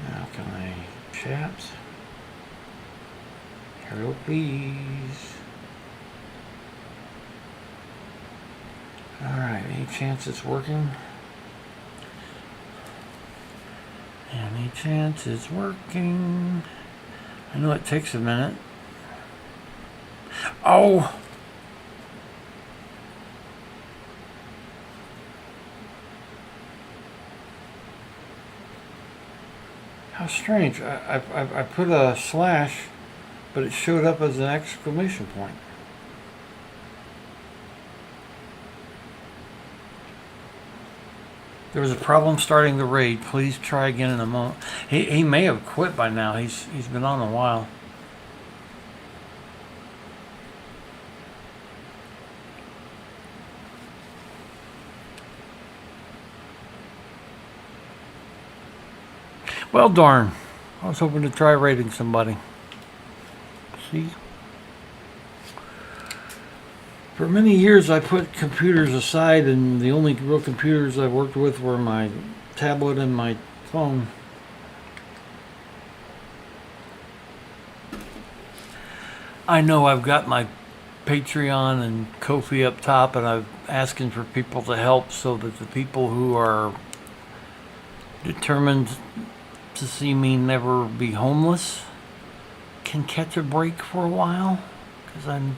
Now can I chat? Hello, please. Alright, any chance it's working? Any chance it's working? I know it takes a minute. Oh! How strange. I put a slash, but it showed up as an exclamation point. There was a problem starting the raid. Please try again in a moment. He may have quit by now. He's been on a while. Well, darn. I was hoping to try raiding somebody. See? For many years, I put computers aside, and the only real computers I've worked with were my tablet and my phone. I know I've got my Patreon and Ko-fi up top, and I'm asking for people to help so that the people who are determined to see me never be homeless can catch a break for a while, because I'm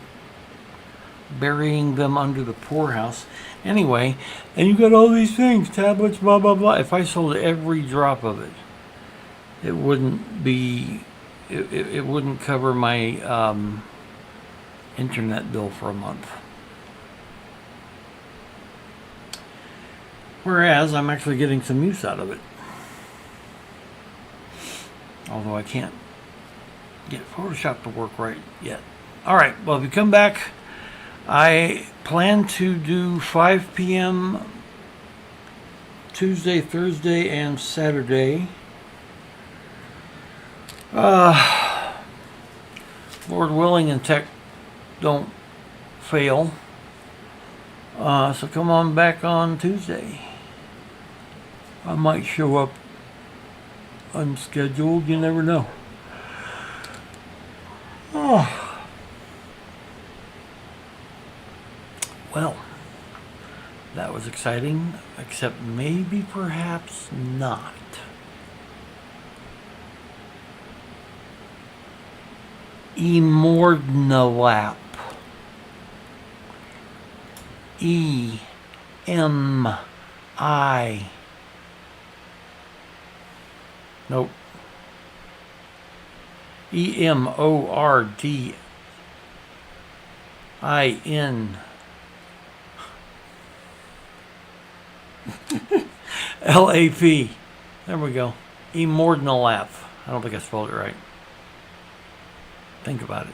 burying them under the poorhouse. Anyway, and you got all these things, tablets, blah, blah, blah. If I sold every drop of it, it wouldn't be, it wouldn't cover my internet bill for a month. Whereas I'm actually getting some use out of it. Although I can't get Photoshop to work right yet. Alright, well, if you come back, I plan to do 5 p.m. Tuesday, Thursday, and Saturday. Lord willing and tech don't fail. So come on back on Tuesday. I might show up unscheduled, you never know. Oh. Well, that was exciting, except maybe perhaps not. Emordnalap. E-M-I. Nope. E-M-O-R-D-I-N. L-A-P. There we go. Emordnalap. I don't think I spelled it right. Think about it.